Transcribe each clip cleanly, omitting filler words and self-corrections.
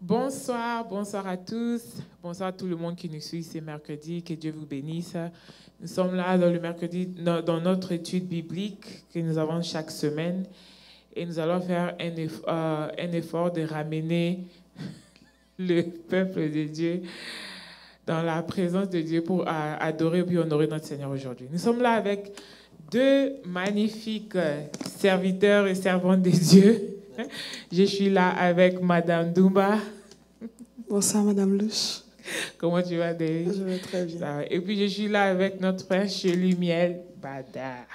Bonsoir, bonsoir à tous. Bonsoir à tout le monde qui nous suit ce mercredi. Que Dieu vous bénisse. Nous sommes là dans le mercredi, dans notre étude biblique que nous avons chaque semaine. Et nous allons faire un effort de ramener le peuple de Dieu dans la présence de Dieu pour adorer puis honorer notre Seigneur aujourd'hui. Nous sommes là avec deux magnifiques serviteurs et servantes de Dieu. Je suis là avec Madame Dumba. Bonsoir, Madame Louche. Comment tu vas, David? Je vais très bien. Et puis, je suis là avec notre frère Chelumiel Badar.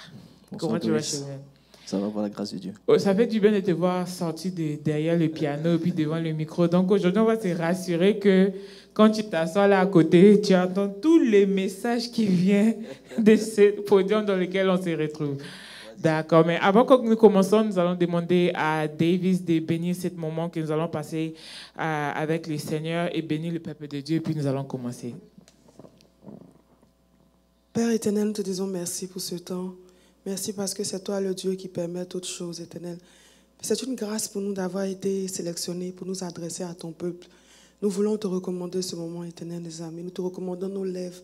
Comment tu vas, Chelumiel? Ça va, par la grâce de Dieu. Oh, ça fait du bien de te voir sortir derrière le piano et puis devant le micro. Donc, aujourd'hui, on va te rassurer que quand tu t'assois là à côté, tu entends tous les messages qui viennent de ce podium dans lequel on se retrouve. D'accord, mais avant que nous commençons, nous allons demander à Davis de bénir ce moment que nous allons passer avec le Seigneur et bénir le peuple de Dieu, puis nous allons commencer. Père éternel, nous te disons merci pour ce temps. Merci parce que c'est toi le Dieu qui permet toutes choses, éternel. C'est une grâce pour nous d'avoir été sélectionnés pour nous adresser à ton peuple. Nous voulons te recommander ce moment, éternel, les amis. Nous te recommandons nos lèvres.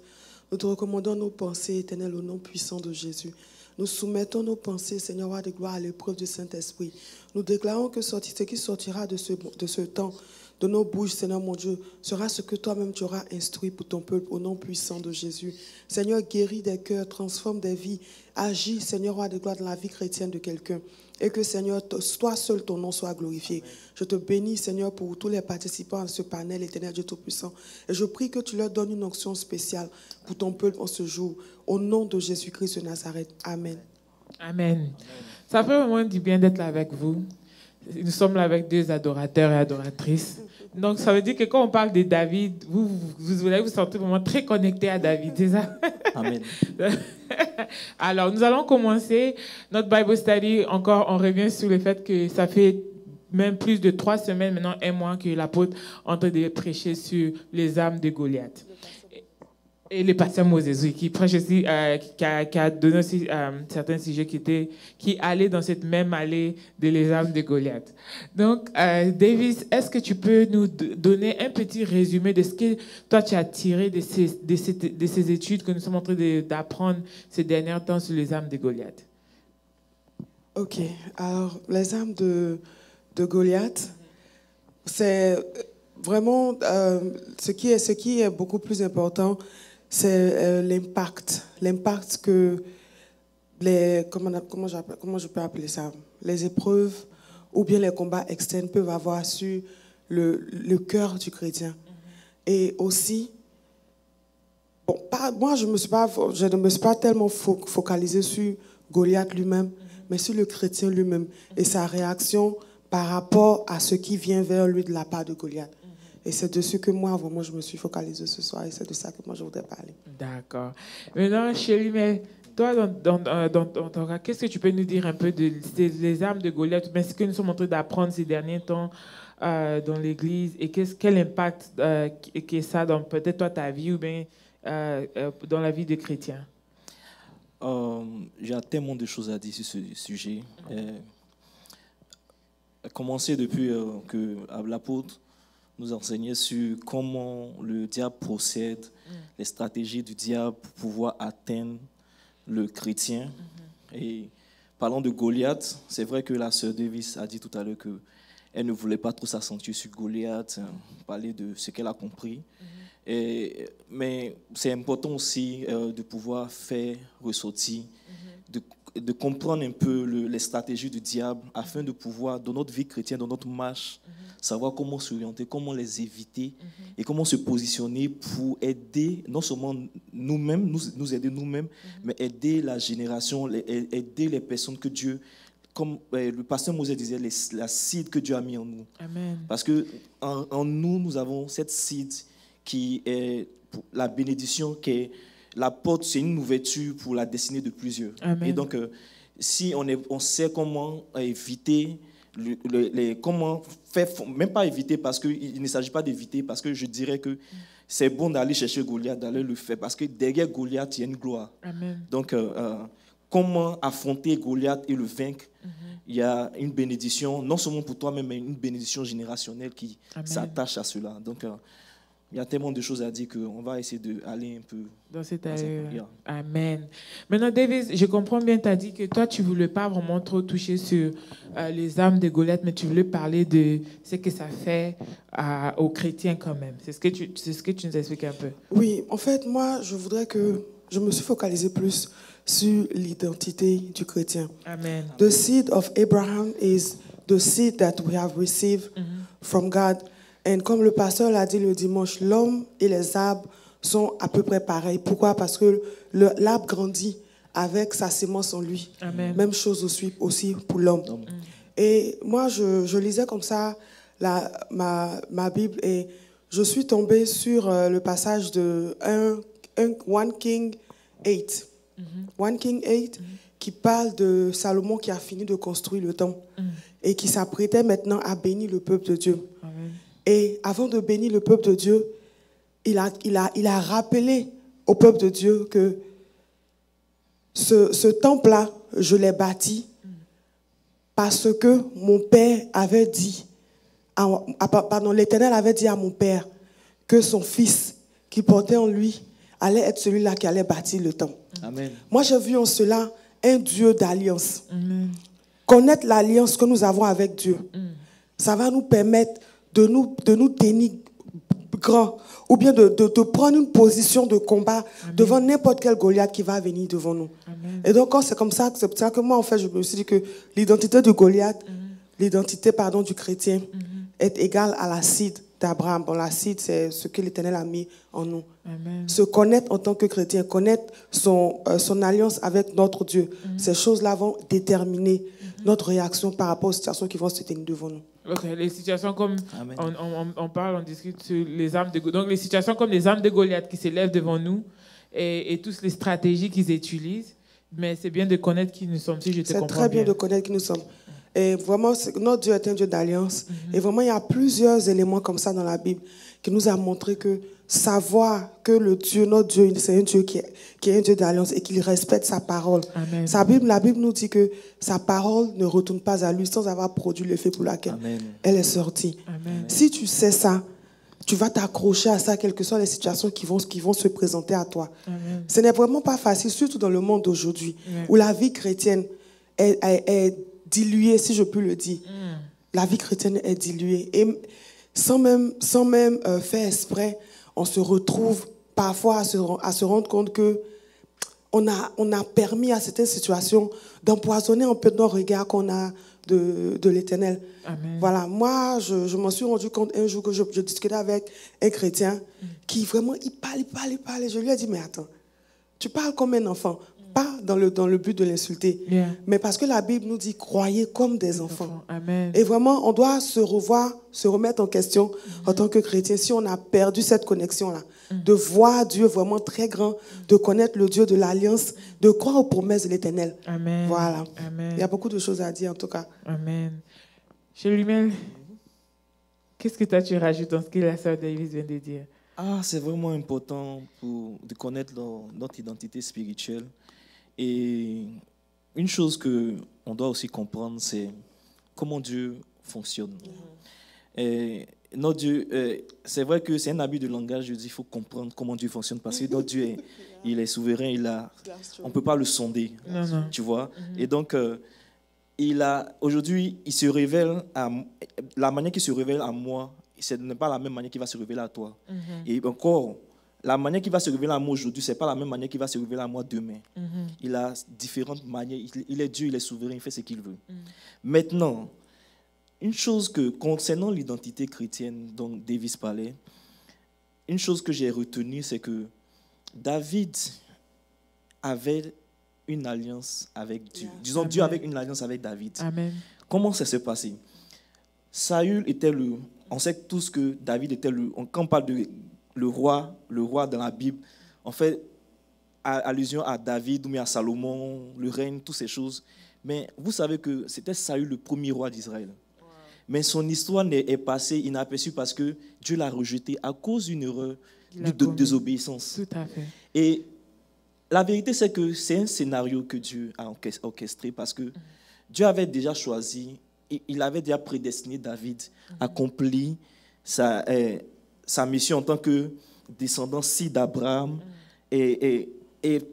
Nous te recommandons nos pensées, éternel, au nom puissant de Jésus. Nous soumettons nos pensées, Seigneur, roi de gloire, à l'épreuve du Saint-Esprit. Nous déclarons que ce qui sortira de ce temps, de nos bouches, Seigneur mon Dieu, sera ce que toi-même tu auras instruit pour ton peuple, au nom puissant de Jésus. Seigneur, guéris des cœurs, transforme des vies, agis, Seigneur, roi de gloire, dans la vie chrétienne de quelqu'un. Et que, Seigneur, toi seul, ton nom soit glorifié. Je te bénis, Seigneur, pour tous les participants à ce panel, éternel Dieu Tout-Puissant. Et je prie que tu leur donnes une onction spéciale pour ton peuple en ce jour. Au nom de Jésus-Christ de Nazareth. Amen. Amen. Ça fait vraiment du bien d'être là avec vous. Nous sommes là avec deux adorateurs et adoratrices. Donc, ça veut dire que quand on parle de David, vous allez vous sentir vraiment très connecté à David, c'est ça? Amen. Alors, nous allons commencer notre Bible Study. Encore, on revient sur le fait que ça fait même plus de 3 semaines, maintenant 1 mois, que l'apôtre est en train de prêcher sur les armes de Goliath. Et le pasteur Moses, oui, qui prêche aussi, qui a donné aussi certains sujets qui allaient dans cette même allée de les armes de Goliath. Donc, Davis, est-ce que tu peux nous donner un petit résumé de ce que toi tu as tiré de ces études que nous sommes en train d'apprendre ces derniers temps sur les armes de Goliath? Ok, alors les armes de Goliath, c'est vraiment ce qui est beaucoup plus important. C'est l'impact que comment je peux appeler ça, les épreuves ou bien les combats externes peuvent avoir sur le cœur du chrétien. Et aussi, moi je ne me suis pas tellement focalisée sur Goliath lui-même, mais sur le chrétien lui-même et sa réaction par rapport à ce qui vient vers lui de la part de Goliath. Et c'est dessus que moi, vraiment, je me suis focalisée ce soir et c'est de ça que moi, je voudrais parler. D'accord. Maintenant, Chélie, mais toi, dans ton cas, qu'est-ce que tu peux nous dire un peu des armes de Goliath, mais ce que nous sommes en train d'apprendre ces derniers temps dans l'Église et quel impact que ça dans peut-être toi, ta vie ou bien dans la vie des chrétiens? J'ai tellement de choses à dire sur ce sujet. Commencer depuis que l'apôtre nous enseignait sur comment le diable procède, les stratégies du diable pour pouvoir atteindre le chrétien. Et parlant de Goliath, c'est vrai que la sœur Davis a dit tout à l'heure qu'elle ne voulait pas trop s'accentuer sur Goliath, parler de ce qu'elle a compris. Mais c'est important aussi de pouvoir faire ressortir, de comprendre un peu les stratégies du diable afin de pouvoir, dans notre vie chrétienne, dans notre marche, savoir comment s'orienter, comment les éviter et comment se positionner pour aider non seulement nous-mêmes, nous aider nous-mêmes, mais aider la génération, aider les personnes que Dieu, comme le pasteur Moses disait, la seed que Dieu a mis en nous. Amen. Parce que en nous, nous avons cette seed qui est la bénédiction, qui est la porte, c'est une ouverture pour la destinée de plusieurs. Amen. Et donc, si on sait comment éviter, comment faire, même pas éviter, parce qu'il ne s'agit pas d'éviter, parce que je dirais que c'est bon d'aller chercher Goliath, d'aller le faire, parce que derrière Goliath, il y a une gloire. Amen. Donc, comment affronter Goliath et le vaincre. Il y a une bénédiction, non seulement pour toi-même, mais une bénédiction générationnelle qui s'attache à cela. Donc, il y a tellement de choses à dire qu'on va essayer d'aller un peu dans cette allée. Amen. Maintenant, David, je comprends bien, tu as dit que toi, tu ne voulais pas vraiment trop toucher sur les armes de Goliath, mais tu voulais parler de ce que ça fait aux chrétiens quand même. C'est ce que tu nous expliques un peu. Oui, en fait, moi, je me suis focalisée plus sur l'identité du chrétien. Amen. The seed of Abraham is the seed that we have received from God. Et comme le pasteur l'a dit le dimanche, l'homme et les arbres sont à peu près pareils. Pourquoi? Parce que l'arbre grandit avec sa sémence en lui. Amen. Même chose aussi pour l'homme. Et moi, je lisais comme ça ma Bible et je suis tombée sur le passage de 1 King 8. 1 King 8 qui parle de Salomon qui a fini de construire le temple et qui s'apprêtait maintenant à bénir le peuple de Dieu. Amen. Et avant de bénir le peuple de Dieu, il a rappelé au peuple de Dieu que ce temple-là, je l'ai bâti parce que mon père avait dit, l'Éternel avait dit à mon père que son fils qui portait en lui allait être celui-là qui allait bâtir le temple. Amen. Moi, j'ai vu en cela un Dieu d'alliance. Connaître l'alliance que nous avons avec Dieu, ça va nous permettre de nous tenir grands, ou bien de prendre une position de combat devant n'importe quel Goliath qui va venir devant nous. Amen. Et donc, quand c'est comme ça que moi, en fait, je me suis dit que l'identité du Goliath, l'identité, du chrétien, est égale à la seed d'Abraham. Bon, la seed, c'est ce que l'Éternel a mis en nous. Amen. Se connaître en tant que chrétien, connaître son alliance avec notre Dieu, ces choses-là vont déterminer notre réaction par rapport aux situations qui vont se tenir devant nous. Ok, les situations comme on discute sur les armes de Goliath. Donc les situations comme les armes de Goliath qui s'élèvent devant nous et toutes les stratégies qu'ils utilisent, mais c'est bien de connaître qui nous sommes. Si je te comprends bien. C'est très bien de connaître qui nous sommes. Et vraiment, notre Dieu est un Dieu d'alliance. Et vraiment, il y a plusieurs éléments comme ça dans la Bible qui nous a montré que savoir que notre Dieu, c'est un Dieu qui est un Dieu d'alliance et qu'il respecte sa parole. Amen. La Bible nous dit que sa parole ne retourne pas à lui sans avoir produit l'effet pour lequel elle est sortie. Amen. Si tu sais ça, tu vas t'accrocher à ça, quelles que soient les situations qui vont se présenter à toi. Amen. Ce n'est vraiment pas facile, surtout dans le monde d'aujourd'hui, où la vie chrétienne est diluée, si je peux le dire. La vie chrétienne est diluée. Et sans même faire exprès, on se retrouve parfois à se rendre compte que on a permis à certaines situations d'empoisonner un peu notre regard qu'on a de l'Éternel. Amen. Voilà, moi, je m'en suis rendu compte un jour que je discutais avec un chrétien qui vraiment, il parle. Et je lui ai dit, mais attends, tu parles comme un enfant. Pas dans le but de l'insulter, mais parce que la Bible nous dit croyez comme des enfants. Amen. Et vraiment, on doit se revoir, se remettre en question en tant que chrétien. Si on a perdu cette connexion-là, de voir Dieu vraiment très grand, de connaître le Dieu de l'Alliance, de croire aux promesses de l'Éternel. Amen. Voilà. Amen. Il y a beaucoup de choses à dire en tout cas. Amen. Chez lui-même, qu'est-ce que toi tu rajoutes dans ce que la sœur Davis vient de dire? C'est vraiment important de connaître notre identité spirituelle. Et une chose qu'on doit aussi comprendre, c'est comment Dieu fonctionne. Et notre Dieu, c'est vrai que c'est un abus de langage, je dis il faut comprendre comment Dieu fonctionne, parce que notre Dieu, il est souverain, on ne peut pas le sonder, tu vois. Et donc, aujourd'hui, il se révèle, la manière qu'il se révèle à moi, ce n'est pas la même manière qu'il va se révéler à toi. Et encore, la manière qu'il va se révéler à moi aujourd'hui, ce n'est pas la même manière qu'il va se révéler à moi demain. Il a différentes manières. Il est Dieu, il est souverain, il fait ce qu'il veut. Maintenant, une chose concernant l'identité chrétienne dont Davis parlait, une chose que j'ai retenue, c'est que David avait une alliance avec Dieu. Disons, Dieu avait une alliance avec David. Amen. Comment ça s'est passé? Saül était on sait tous que David était quand on parle de le roi dans la Bible, on fait allusion à David ou bien à Salomon, le règne, toutes ces choses. Mais vous savez que c'était Saül le premier roi d'Israël. Wow. Mais son histoire est passée inaperçue parce que Dieu l'a rejeté à cause d'une erreur de désobéissance. Tout à fait. Et la vérité, c'est que c'est un scénario que Dieu a orchestré parce que Dieu avait déjà choisi, il avait déjà prédestiné David à accomplir sa mission en tant que descendant d'Abraham. Et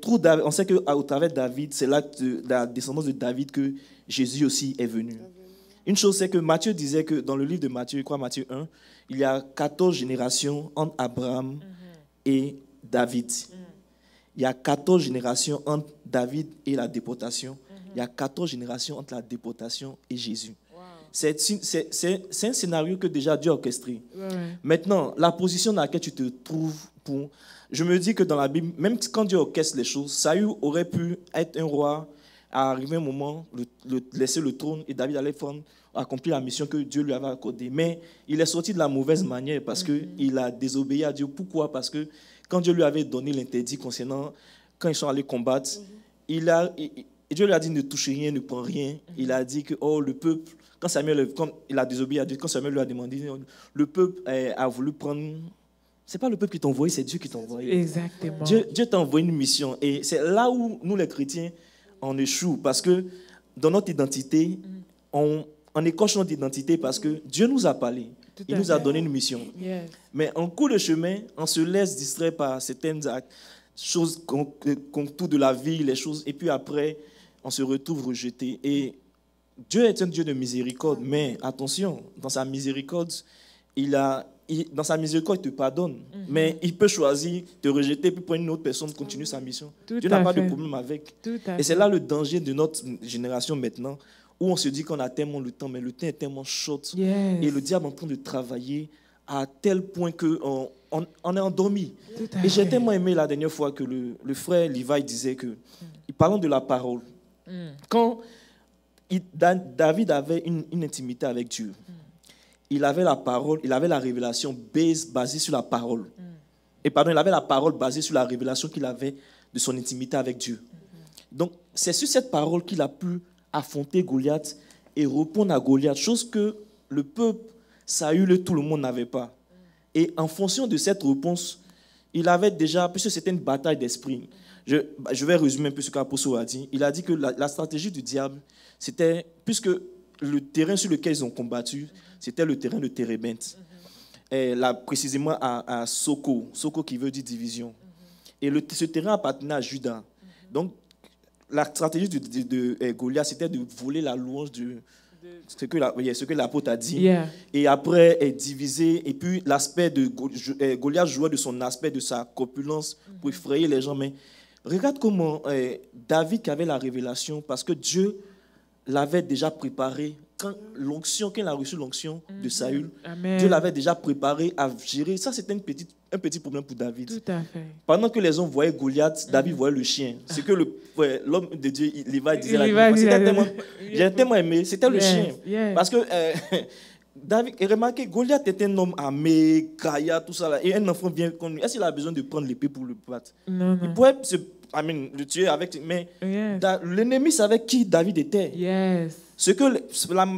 on sait qu'au travers de David, c'est là, de la descendance de David, que Jésus aussi est venu. Une chose, c'est que Matthieu disait que dans le livre de Matthieu, je crois Matthieu 1, il y a 14 générations entre Abraham et David. Il y a 14 générations entre David et la déportation. Il y a 14 générations entre la déportation et Jésus. Wow. C'est un scénario que déjà Dieu a orchestré. Ouais. Maintenant, la position dans laquelle tu te trouves, je me dis que dans la Bible, même quand Dieu orchestre les choses, Saül aurait pu être un roi, à arriver un moment, laisser le trône et David allait accomplir la mission que Dieu lui avait accordée. Mais il est sorti de la mauvaise manière parce qu'il a désobéi à Dieu. Pourquoi? Parce que quand Dieu lui avait donné l'interdit concernant quand ils sont allés combattre, Dieu lui a dit ne touche rien, ne prends rien. Il a dit que le peuple, quand il a désobéi à Dieu, quand Samuel lui a demandé, le peuple a voulu prendre. C'est pas le peuple qui t'a envoyé, c'est Dieu qui t'a envoyé. Exactement. Dieu t'a envoyé une mission. Et c'est là où nous, les chrétiens, on échoue. Parce que dans notre identité, on écorche notre identité parce que Dieu nous a parlé. Il nous a donné une mission. Yes. Mais en cours de chemin, on se laisse distraire par certaines choses contours de la vie, les choses. Et puis après, on se retrouve rejeté. Et Dieu est un Dieu de miséricorde. Mais attention, dans sa miséricorde, dans sa miséricorde, il te pardonne. Mais il peut choisir de te rejeter puis prendre une autre personne continuer sa mission. Dieu n'a pas de problème avec. Et c'est là le danger de notre génération maintenant, où on se dit qu'on a tellement le temps, mais le temps est tellement short. Yes. Et le diable est en train de travailler à tel point qu'on est endormi. Et j'ai tellement aimé la dernière fois que le frère Levi disait que, parlant de la parole, quand David avait une intimité avec Dieu, il avait la parole, il avait la révélation basée sur la parole. Et pardon, il avait la parole basée sur la révélation qu'il avait de son intimité avec Dieu. Donc, c'est sur cette parole qu'il a pu affronter Goliath et répondre à Goliath, chose que le peuple, Saül et tout le monde n'avait pas. Et en fonction de cette réponse, il avait déjà, puisque c'était une bataille d'esprit, je vais résumer un peu ce qu'Apostle a dit. Il a dit que la stratégie du diable, c'était, puisque le terrain sur lequel ils ont combattu, c'était le terrain de Térébenthe. Là, précisément à Soko qui veut dire division. Et ce terrain appartenait à Juda. Donc, la stratégie de Goliath, c'était de voler la louange de ce que l'apôtre a dit. Yeah. Et après, diviser. Et puis, l'aspect de Goliath jouait de son aspect, de sa corpulence pour effrayer les gens. Mais regarde comment David qui avait la révélation, parce que Dieu l'avait déjà préparé. Quand il a reçu l'onction de Saül, Amen. Dieu l'avait déjà préparé à gérer. Ça, c'était un petit problème pour David. Tout à fait. Pendant que les hommes voyaient Goliath, David voyait le chien. C'est que l'homme de Dieu, Levi disait, j'ai tellement aimé, c'était le chien. Yes. Parce que David, et remarquez, Goliath était un homme armé, Kaya, tout ça. Là, et un enfant vient contre lui. Est-ce qu'il a besoin de prendre l'épée pour le battre? Non. Il pourrait le tuer avec. Mais l'ennemi savait qui David était. Yes. Ce que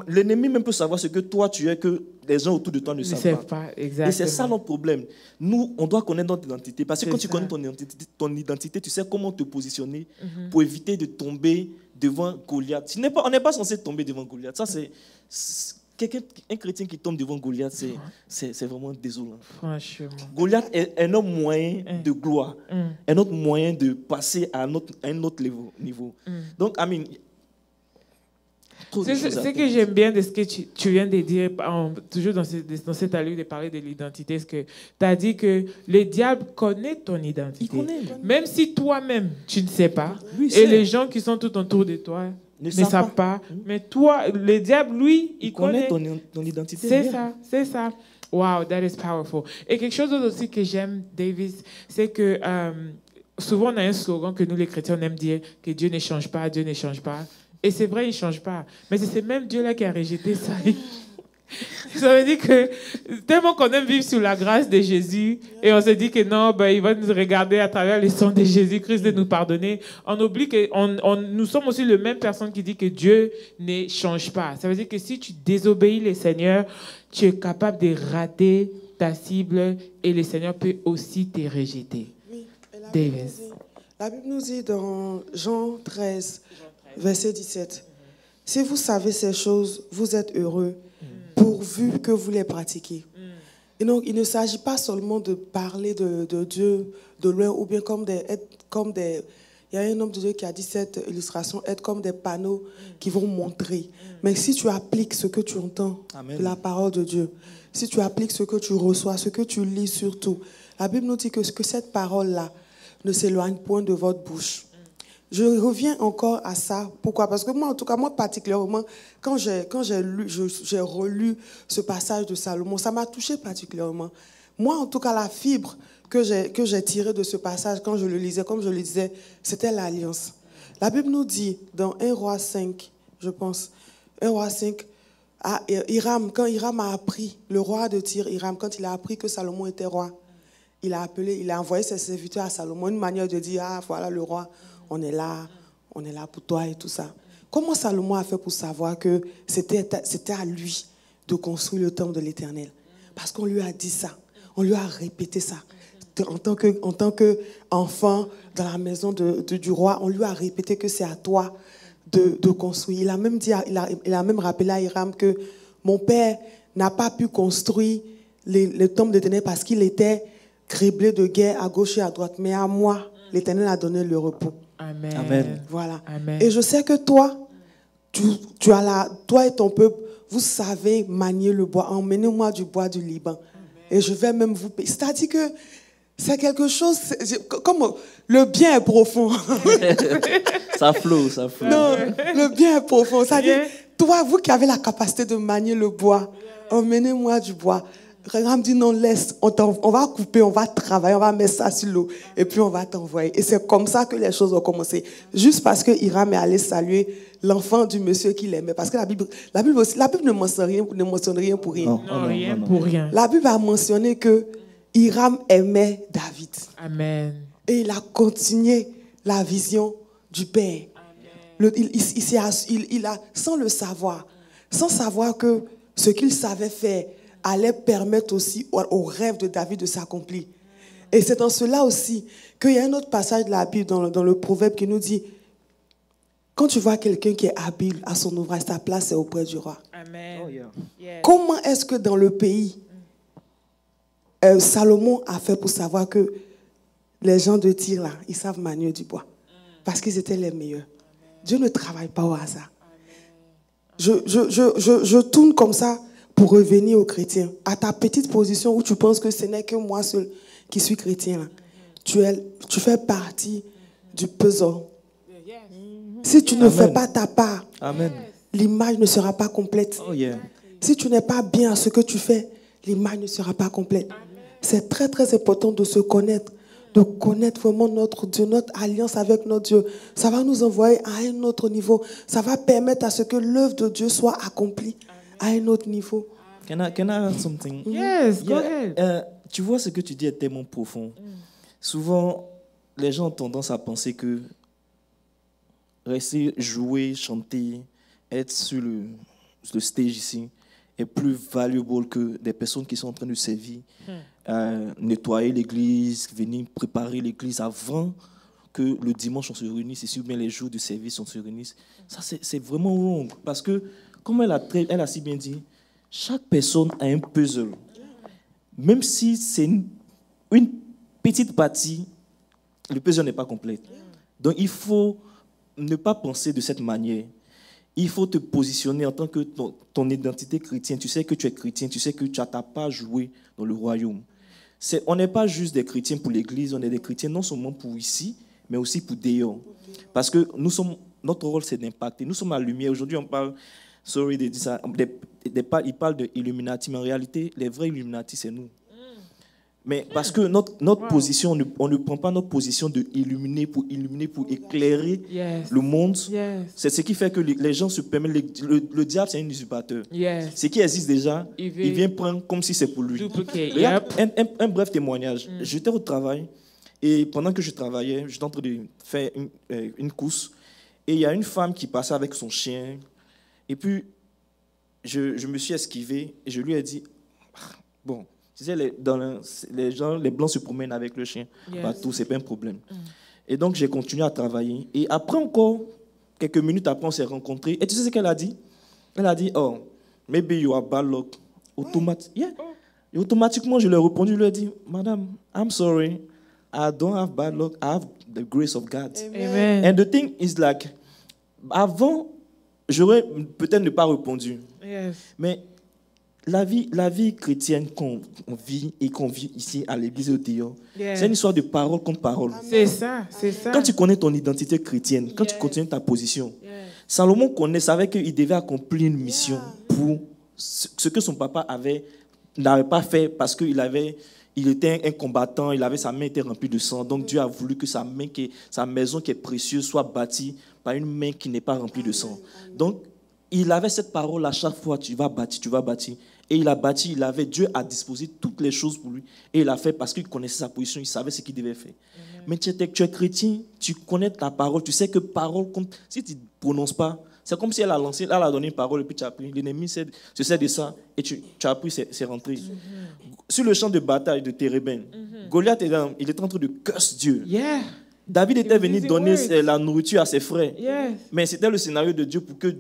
l'ennemi même peut savoir ce que toi tu es, que les gens autour de toi ne savent pas. Exactement. Et c'est ça notre problème. Nous, on doit connaître notre identité. Parce que quand tu connais ton identité, tu sais comment te positionner pour éviter de tomber devant Goliath. On n'est pas censé tomber devant Goliath. Ça, c'est un chrétien qui tombe devant Goliath, c'est vraiment désolant. Franchement. Goliath est un autre moyen de gloire, un autre moyen de passer à un autre niveau. Donc, Amin. C'est ce que j'aime bien de ce que tu viens de dire, toujours dans cette allure de parler de l'identité, c'est que tu as dit que le diable connaît ton identité. Il connaît. Même si toi-même, tu ne sais pas, et les gens qui sont tout autour de toi ne savent pas. Mais toi, le diable, lui, il connaît ton identité. C'est ça. Wow, that is powerful. Et quelque chose d'autre aussi que j'aime, Davis, c'est que souvent on a un slogan que nous, les chrétiens, on aime dire que Dieu ne change pas, Dieu ne change pas. Et c'est vrai, il ne change pas. Mais c'est ce même Dieu-là qui a rejeté ça. Ça veut dire que tellement qu'on aime vivre sous la grâce de Jésus et on se dit que non, il va nous regarder à travers le sang de Jésus-Christ de nous pardonner. On oublie que nous sommes aussi la même personne qui dit que Dieu ne change pas. Ça veut dire que si tu désobéis le Seigneur, tu es capable de rater ta cible et le Seigneur peut aussi te rejeter. Oui, Davis. La Bible nous dit dans Jean 13, verset 17, « Si vous savez ces choses, vous êtes heureux, pourvu que vous les pratiquiez. » Et donc, il ne s'agit pas seulement de parler de Dieu de loin, ou bien il y a un homme de Dieu qui a dit cette illustration, être comme des panneaux qui vont montrer. Mais si tu appliques ce que tu entends de la parole de Dieu, si tu appliques ce que tu reçois, ce que tu lis surtout, la Bible nous dit que cette parole-là ne s'éloigne point de votre bouche. Je reviens encore à ça. Pourquoi? Parce que moi, en tout cas, moi particulièrement, quand j'ai relu ce passage de Salomon, ça m'a touché particulièrement. Moi, en tout cas, la fibre que j'ai tirée de ce passage, quand je le lisais, comme je le disais, c'était l'alliance. La Bible nous dit, dans 1 Roi 5, je pense, 1 Roi 5, à Hiram, quand Hiram a appris, le roi de Tyr, Hiram, quand il a appris que Salomon était roi, il a envoyé ses serviteurs à Salomon, une manière de dire, ah, voilà le roi, on est là pour toi et tout ça. Comment Salomon a fait pour savoir que c'était à lui de construire le temple de l'Éternel? Parce qu'on lui a dit ça, on lui a répété ça. En tant qu'enfant dans la maison du roi, on lui a répété que c'est à toi de construire. Il a même rappelé à Hiram que mon père n'a pas pu construire le temple de l'Éternel parce qu'il était criblé de guerre à gauche et à droite. Mais à moi, l'Éternel a donné le repos. Amen. Amen. Voilà. Amen. Et je sais que toi et ton peuple, vous savez manier le bois. Emmenez-moi du bois du Liban. Amen. Et je vais même vous payer. C'est-à-dire que c'est quelque chose, comme le bien est profond. Ça flotte. Non, le bien est profond. C'est-à-dire, toi, vous qui avez la capacité de manier le bois, emmenez-moi du bois. Hiram dit non, laisse, on va couper, on va travailler, on va mettre ça sur l'eau et puis on va t'envoyer. Et c'est comme ça que les choses ont commencé. Juste parce que Hiram est allé saluer l'enfant du monsieur qu'il aimait. Parce que la Bible ne mentionne rien pour rien. Non, rien pour rien. La Bible a mentionné que Hiram aimait David. Amen. Et il a continué la vision du Père. Il a, sans le savoir, sans savoir que ce qu'il savait faire allait permettre aussi au rêve de David de s'accomplir. Et c'est dans cela aussi qu'il y a un autre passage de la Bible dans le Proverbe qui nous dit, quand tu vois quelqu'un qui est habile à son ouvrage, sa place est auprès du roi. Amen. Oh, yeah. Yes. Comment est-ce que dans le pays, Salomon a fait pour savoir que les gens de Tyr, là, ils savent manier du bois? Parce qu'ils étaient les meilleurs. Amen. Dieu ne travaille pas au hasard. Je tourne comme ça pour revenir aux chrétiens. À ta petite position où tu penses que ce n'est que moi seul qui suis chrétien, là, tu fais partie du puzzle. Si tu ne fais pas ta part, Amen. L'image ne sera pas complète. Oh, yeah. Si tu n'es pas bien à ce que tu fais, l'image ne sera pas complète. C'est très très important de se connaître, de connaître vraiment notre Dieu, notre alliance avec notre Dieu. Ça va nous envoyer à un autre niveau. Ça va permettre à ce que l'œuvre de Dieu soit accomplie à un autre niveau. Can I add something? Yes, go ahead. Tu vois, ce que tu dis est tellement profond. Souvent, les gens ont tendance à penser que rester, jouer, chanter, être sur le stage ici est plus valuable que des personnes qui sont en train de servir, nettoyer l'église, venir préparer l'église avant que le dimanche on se réunisse, ici, ou bien les jours de service on se réunisse. Ça, c'est vraiment wrong. Parce que, comme elle a si bien dit, chaque personne a un puzzle. Même si c'est une petite partie, le puzzle n'est pas complet. Donc, il faut ne pas penser de cette manière. Il faut te positionner en tant que ton identité chrétienne. Tu sais que tu es chrétien, tu sais que tu n'as pas à jouer dans le royaume. On n'est pas juste des chrétiens pour l'église, on est des chrétiens non seulement pour ici, mais aussi pour dehors. Parce que notre rôle, c'est d'impacter. Nous sommes la lumière. Aujourd'hui, on parle, il parle de Illuminati, mais en réalité, les vrais Illuminati, c'est nous. Mais parce que notre position, on ne prend pas notre position de illuminer, pour éclairer le monde. Yes. C'est ce qui fait que les gens se permettent. Le diable, c'est un usurpateur. Yes. Ce qui existe déjà, il vient prendre comme si c'est pour lui. Regarde, un bref témoignage. J'étais au travail et pendant que je travaillais, j'étais en train de faire une course et il y a une femme qui passait avec son chien. Et puis, je me suis esquivé et je lui ai dit, bon, tu sais, les Blancs se promènent avec le chien partout, c'est pas un problème. Et donc, j'ai continué à travailler. Et après encore, quelques minutes après, on s'est rencontrés. Et tu sais ce qu'elle a dit? Elle a dit, oh, maybe you are bad luck. Yeah. Et automatiquement, je lui ai répondu, je lui ai dit, Madame, I'm sorry. I don't have bad luck. I have the grace of God. Amen. And the thing is like, avant, j'aurais peut-être ne pas répondu. Yes. Mais la vie chrétienne qu'on vit et qu'on vit ici à l'église de Dieu, Yes. c'est une histoire de parole contre parole. C'est ça, c'est ça. Quand tu connais ton identité chrétienne, quand tu continues ta position, Salomon savait qu'il devait accomplir une mission pour ce que son papa n'avait pas fait parce qu'il était un combattant, sa main était remplie de sang. Donc Dieu a voulu que sa maison qui est précieuse soit bâtie par une main qui n'est pas remplie de sang. Donc il avait cette parole à chaque fois, tu vas bâtir. Et il a bâti, Dieu a disposé toutes les choses pour lui. Et il a fait parce qu'il connaissait sa position, il savait ce qu'il devait faire. Mais tu es chrétien, tu connais ta parole, tu sais que parole compte. Si tu ne prononces pas, c'est comme si elle a donné une parole et puis tu as pris. L'ennemi se sert de ça et tu as pris, c'est rentré. Sur le champ de bataille de Térébène, Goliath il était en train de curse Dieu. Yeah. David était venu donner words. la nourriture à ses frères. Yes. Mais c'était le scénario de Dieu pour que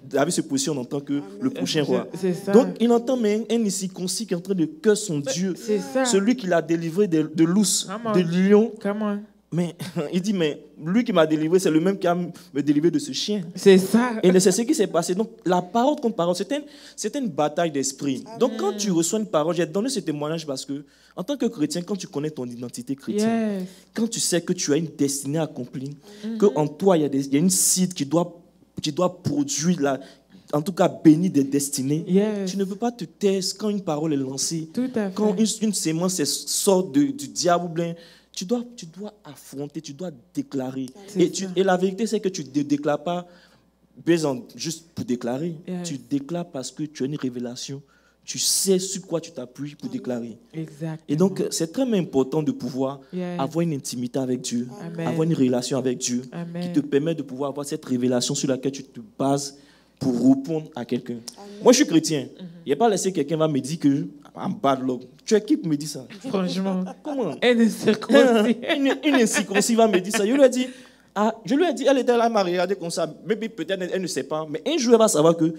David se positionne en tant que le prochain roi. C'est ça. Donc il entend un incirconcis qui est en train de curse son Dieu. C'est ça. Celui qui l'a délivré de l'ours, Come on. de lion. Come on. Mais il dit, mais lui qui m'a délivré, c'est le même qui a me délivré de ce chien. C'est ça. Et c'est ce qui s'est passé. Donc, la parole contre parole, c'était une bataille d'esprit. Donc, quand tu reçois une parole, j'ai donné ce témoignage parce que, en tant que chrétien, quand tu connais ton identité chrétienne, Yes. quand tu sais que tu as une destinée accomplie, qu'en toi, il y a une seed qui doit produire, en tout cas, bénir des destinées, Yes. tu ne peux pas te taire quand une parole est lancée. Tout à fait. Quand une sémence sort du diable, bien, tu dois affronter, tu dois déclarer. Et la vérité, c'est que tu ne déclares pas juste pour déclarer. Yes. Tu déclares parce que tu as une révélation. Tu sais sur quoi tu t'appuies pour déclarer. Exact. Et donc, c'est très important de pouvoir Yes. avoir une intimité avec Dieu, Amen. avoir une relation avec Dieu Amen. qui te permet de pouvoir avoir cette révélation sur laquelle tu te bases pour répondre à quelqu'un. Moi, je suis chrétien. Il n'y a pas laissé quelqu'un va me dire que I'm bad luck. Tu es qui pour me dire ça? Franchement. Comment? Elle est circoncis. Une incirconcis va me dire ça. Je lui ai dit, elle était là, elle m'a regardé comme ça. Mais peut-être elle ne sait pas. Mais un jour, elle va savoir que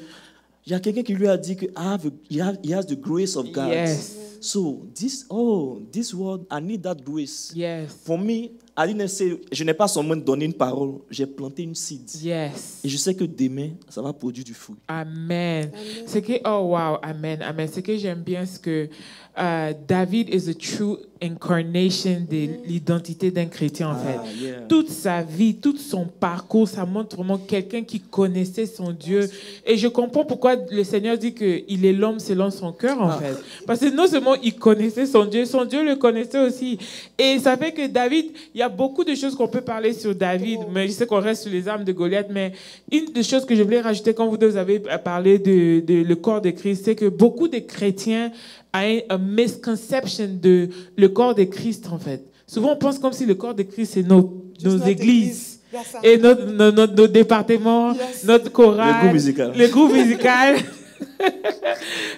il y a quelqu'un qui lui a dit que he has the grace of God. Yes. So, this word, I need that grace. Yes. For me, I didn't say, je n'ai pas seulement donné une parole, j'ai planté une seed. Yes. Et je sais que demain, ça va produire du fruit. Amen. C'est que, oh wow, amen, amen. C'est que j'aime bien ce que David is a true incarnation de l'identité d'un chrétien en fait. Yeah. Toute sa vie, tout son parcours, ça montre vraiment quelqu'un qui connaissait son Dieu. Et je comprends pourquoi le Seigneur dit qu'il est l'homme selon son cœur en fait. Parce que non seulement il connaissait son Dieu le connaissait aussi. Et ça fait que David, il y a beaucoup de choses qu'on peut parler sur David, mais je sais qu'on reste sur les armes de Goliath, mais une des choses que je voulais rajouter quand vous deux avez parlé de le corps de Christ, c'est que beaucoup de chrétiens ont une misconception de le corps de Christ en fait. Souvent on pense comme si le corps de Christ c'est nos églises. Et nos départements, notre chorale, le groupe musical.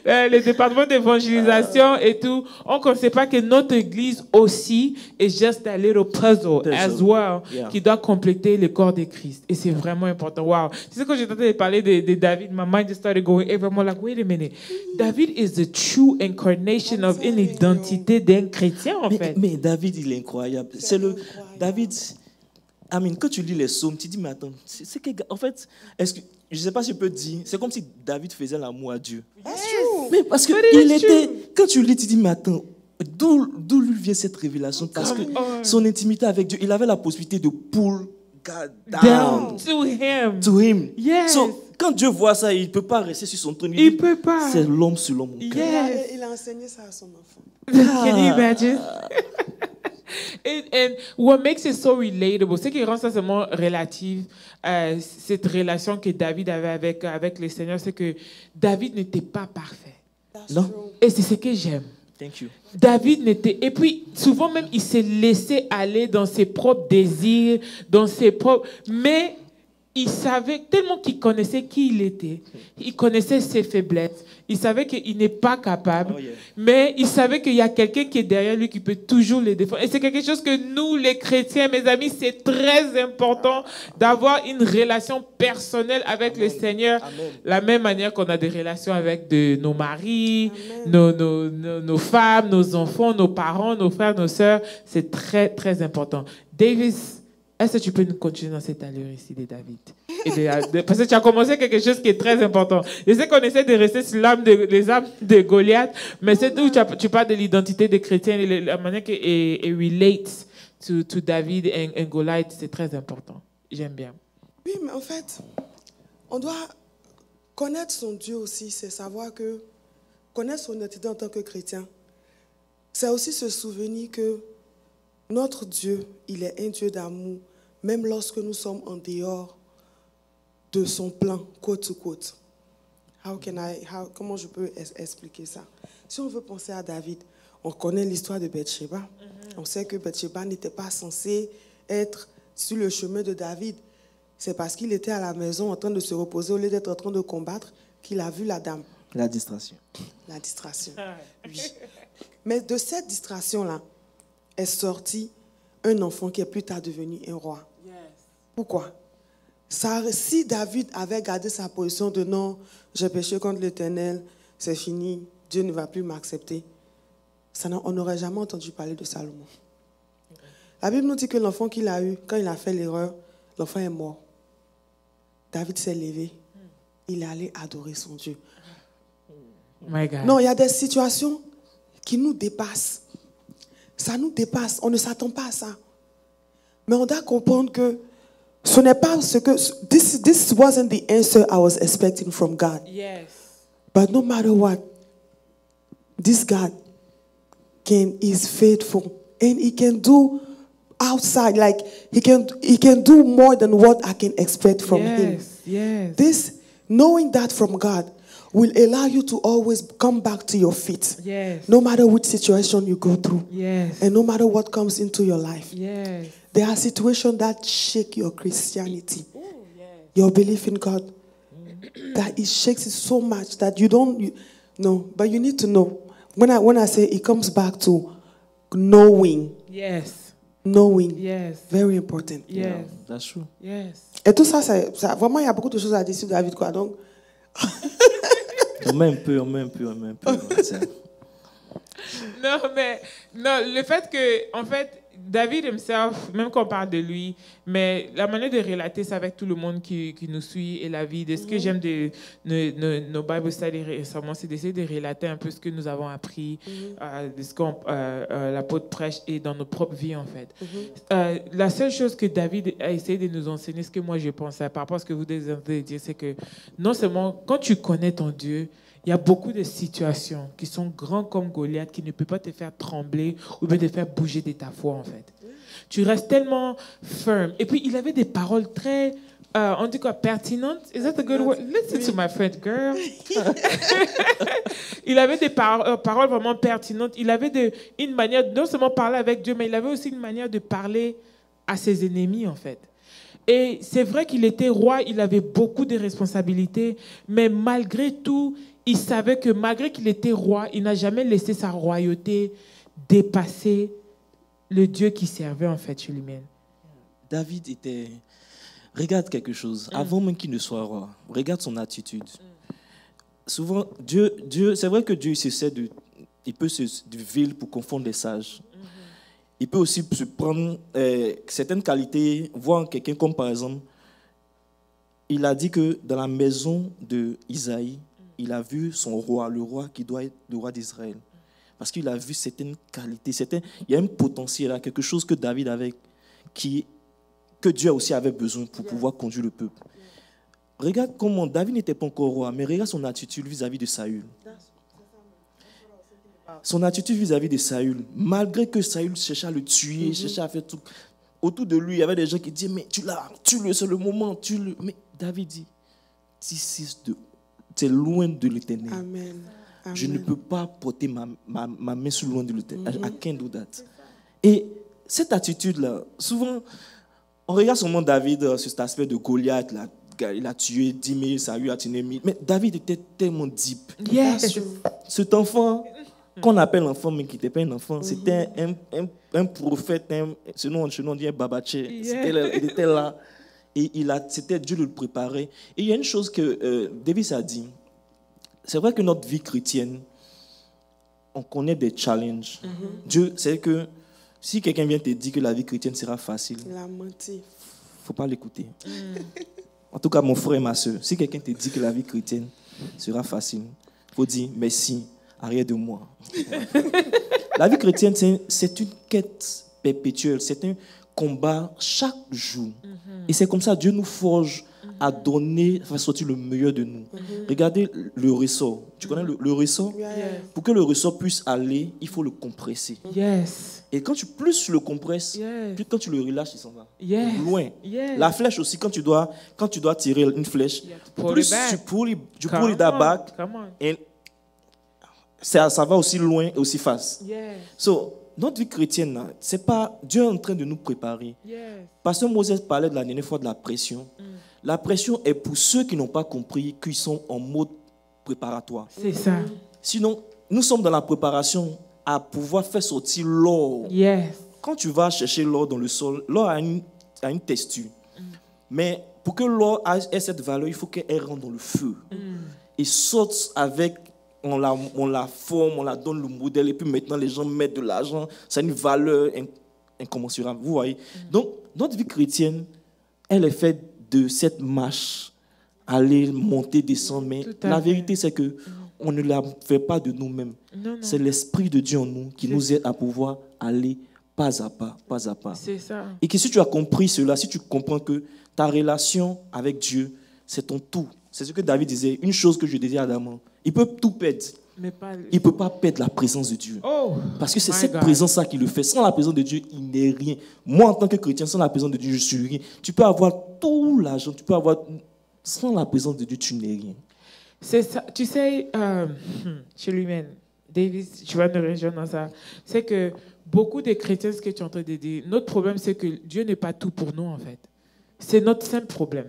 Les départements d'évangélisation et tout, on ne sait pas que notre église aussi est just a little puzzle as well, qui doit compléter le corps de Christ. Et c'est vraiment important. Wow. Tu sais, quand j'ai tenté de parler de David, my mind just started going everywhere. Like, wait a minute. David is the true incarnation of une identité d'un chrétien, en fait. Mais David, il est incroyable. David, quand tu lis les psaumes, tu dis, mais attends, en fait, je ne sais pas si je peux dire, c'est comme si David faisait l'amour à Dieu. Mais parce que quand tu lis, tu dis, mais attends, d'où lui vient cette révélation? Parce que son intimité avec Dieu, il avait la possibilité de pull God down to him. Yes. So, quand Dieu voit ça, il ne peut pas rester sur son trône. Il ne peut pas. C'est l'homme selon mon cœur. Yes. Il a enseigné ça à son enfant. Can you imagine? And what makes it so relatable, c'est qu'il rend ça seulement relatif, cette relation que David avait avec le Seigneur, c'est que David n'était pas parfait. Non. Et c'est ce que j'aime. Thank you. David n'était... Et puis, souvent même, il s'est laissé aller dans ses propres désirs, dans ses propres... Mais il savait, tellement qu'il connaissait qui il était, il connaissait ses faiblesses, il savait qu'il n'est pas capable, mais il savait qu'il y a quelqu'un qui est derrière lui qui peut toujours le défendre. Et c'est quelque chose que nous, les chrétiens, mes amis, c'est très important d'avoir une relation personnelle avec le Seigneur, la même manière qu'on a des relations avec nos maris, nos femmes, nos enfants, nos parents, nos frères, nos sœurs. C'est très, très important. Davis, est-ce que tu peux nous continuer dans cette allure ici de David? Parce que tu as commencé quelque chose qui est très important. Je sais qu'on essaie de rester sur les âmes de Goliath, mais c'est où tu parles de l'identité des chrétiens et la manière qu'il relate to David et Goliath, c'est très important. J'aime bien. Oui, mais en fait, on doit connaître son Dieu aussi, c'est savoir que connaître son identité en tant que chrétien, c'est aussi se souvenir que notre Dieu, il est un Dieu d'amour, même lorsque nous sommes en dehors de son plan, côte to côte. Comment je peux expliquer ça? Si on veut penser à David, on connaît l'histoire de Bathsheba. On sait que Bathsheba n'était pas censée être sur le chemin de David. C'est parce qu'il était à la maison en train de se reposer au lieu d'être en train de combattre qu'il a vu la dame. La distraction. La distraction, oui. Mais de cette distraction-là, est sorti un enfant qui est plus tard devenu un roi. Yes. Pourquoi? Si David avait gardé sa position de non, j'ai péché contre l'Éternel, c'est fini, Dieu ne va plus m'accepter, on n'aurait jamais entendu parler de Salomon. La Bible nous dit que l'enfant qu'il a eu, quand il a fait l'erreur, l'enfant est mort. David s'est levé, il est allé adorer son Dieu. My God. Non, il y a des situations qui nous dépassent. Ça nous dépasse, on ne s'attend pas à ça. Mais on doit comprendre que ce n'est pas ce que... This wasn't the answer I was expecting from God. Yes. But no matter what, this God is faithful. And he can do outside, like he can do more than what I can expect from him. Yes. This, knowing that from God, will allow you to always come back to your feet. Yes. No matter which situation you go through. Yes. And no matter what comes into your life. Yes. There are situations that shake your Christianity. Ooh, yes. Your belief in God. That it shakes it so much that you don't know. But you need to know. When I say it comes back to knowing. Yes. Knowing. Yes. Very important. Yes. Yeah, that's true. Yes. Et tout ça, vraiment, il y a beaucoup de choses à dire sur David, quoi. Donc, On met un peu. Non, le fait que, en fait, David himself, même quand on parle de lui, mais la manière de relater ça avec tout le monde qui nous suit et la vie, de ce que j'aime de nos Bible studies récemment, c'est d'essayer de relater un peu ce que nous avons appris, de ce que l'apôtre prêche et dans nos propres vies, en fait. La seule chose que David a essayé de nous enseigner, ce que moi je pense, par rapport à ce que vous devez dire, c'est que non seulement quand tu connais ton Dieu, il y a beaucoup de situations qui sont grandes comme Goliath, qui ne peuvent pas te faire trembler ou bien te faire bouger de ta foi, en fait. Tu restes tellement firm. Et puis, il avait des paroles très, on dit quoi, pertinentes. Is that a good word? Listen to my friend, girl. Il avait des paroles vraiment pertinentes. Il avait une manière, non seulement parler avec Dieu, mais il avait aussi une manière de parler à ses ennemis, en fait. Et c'est vrai qu'il était roi, il avait beaucoup de responsabilités, mais malgré tout, il savait que malgré qu'il était roi, il n'a jamais laissé sa royauté dépasser le Dieu qui servait en fait chez lui-même. David était... Regarde quelque chose, avant même qu'il ne soit roi, regarde son attitude. Souvent, Dieu, c'est vrai que Dieu il peut se vil pour confondre les sages. Il peut aussi se prendre certaines qualités, voir quelqu'un comme par exemple, il a dit que dans la maison d'Isaïe, il a vu son roi, le roi qui doit être le roi d'Israël. Parce qu'il a vu certaines qualités, il y a un potentiel là, quelque chose que David avait, que Dieu aussi avait besoin pour pouvoir conduire le peuple. Regarde comment David n'était pas encore roi, mais regarde son attitude vis-à-vis de Saül. Son attitude vis-à-vis de Saül, malgré que Saül cherchait à le tuer, cherchait à faire tout. Autour de lui, il y avait des gens qui disaient, mais tue-le, c'est le moment, tue-le. Mais David dit, c'est loin de l'Éternel. Amen. Je ne peux pas porter ma main sur loin de l'Éternel. I can't do that. Et cette attitude-là, souvent, On regarde seulement David sur cet aspect de Goliath, là. Il a tué 10 000, Saül a tué 1000. Mais David était tellement deep. Yes. Cet enfant, qu'on appelle enfant, mais qui n'était pas un enfant, c'était un prophète, ce nom on dit un babaché. Il était là. Et c'était Dieu le préparait. Et il y a une chose que David a dit. C'est vrai que notre vie chrétienne, on connaît des challenges. Dieu, c'est que si quelqu'un vient te dire que la vie chrétienne sera facile, il a menti. Il ne faut pas l'écouter. En tout cas, mon frère et ma soeur, si quelqu'un te dit que la vie chrétienne sera facile, il faut dire merci, arrière de moi. La vie chrétienne, c'est une quête perpétuelle, c'est un combat chaque jour. Et c'est comme ça que Dieu nous forge à donner, à faire sortir le meilleur de nous. Regardez le ressort. Tu connais le ressort? Pour que le ressort puisse aller, il faut le compresser. Yes. Et plus tu le compresses, plus quand tu le relâches, il s'en va. Loin. La flèche aussi, quand tu dois tirer une flèche, plus tu pull it back, et ça va aussi loin et aussi fast. So, notre vie chrétienne, c'est pas Dieu est en train de nous préparer. Pasteur Moses parlait de la dernière fois de la pression. La pression est pour ceux qui n'ont pas compris qu'ils sont en mode préparatoire. C'est ça. Sinon, nous sommes dans la préparation à pouvoir faire sortir l'or. Quand tu vas chercher l'or dans le sol, l'or a une texture. Mais pour que l'or ait cette valeur, il faut qu'elle rentre dans le feu. Et sorte avec, on la forme, on la donne le modèle, et puis maintenant les gens mettent de l'argent. Ça a une valeur incommensurable. Vous voyez? Donc, notre vie chrétienne, elle est faite de cette marche, aller, monter, descendre. Mais la vérité, c'est que on ne la fait pas de nous-mêmes. C'est l'Esprit de Dieu en nous qui nous aide à pouvoir aller pas à pas, pas à pas. C'est ça. Et que si tu as compris cela, si tu comprends que ta relation avec Dieu, c'est ton tout. C'est ce que David disait. Une chose que je disais à Adam, il peut tout perdre. Mais il ne peut pas perdre la présence de Dieu. Parce que c'est cette présence-là qui le fait. Sans la présence de Dieu, il n'est rien. Moi, en tant que chrétien, sans la présence de Dieu, je suis rien. Tu peux avoir tout l'argent, tu peux avoir... Sans la présence de Dieu, tu n'es rien. C'est ça. Tu sais, chez lui-même, David, tu vas nous rejoindre dans ça. C'est que beaucoup de chrétiens, ce que tu es en train de dire, notre problème, c'est que Dieu n'est pas tout pour nous, en fait. C'est notre simple problème.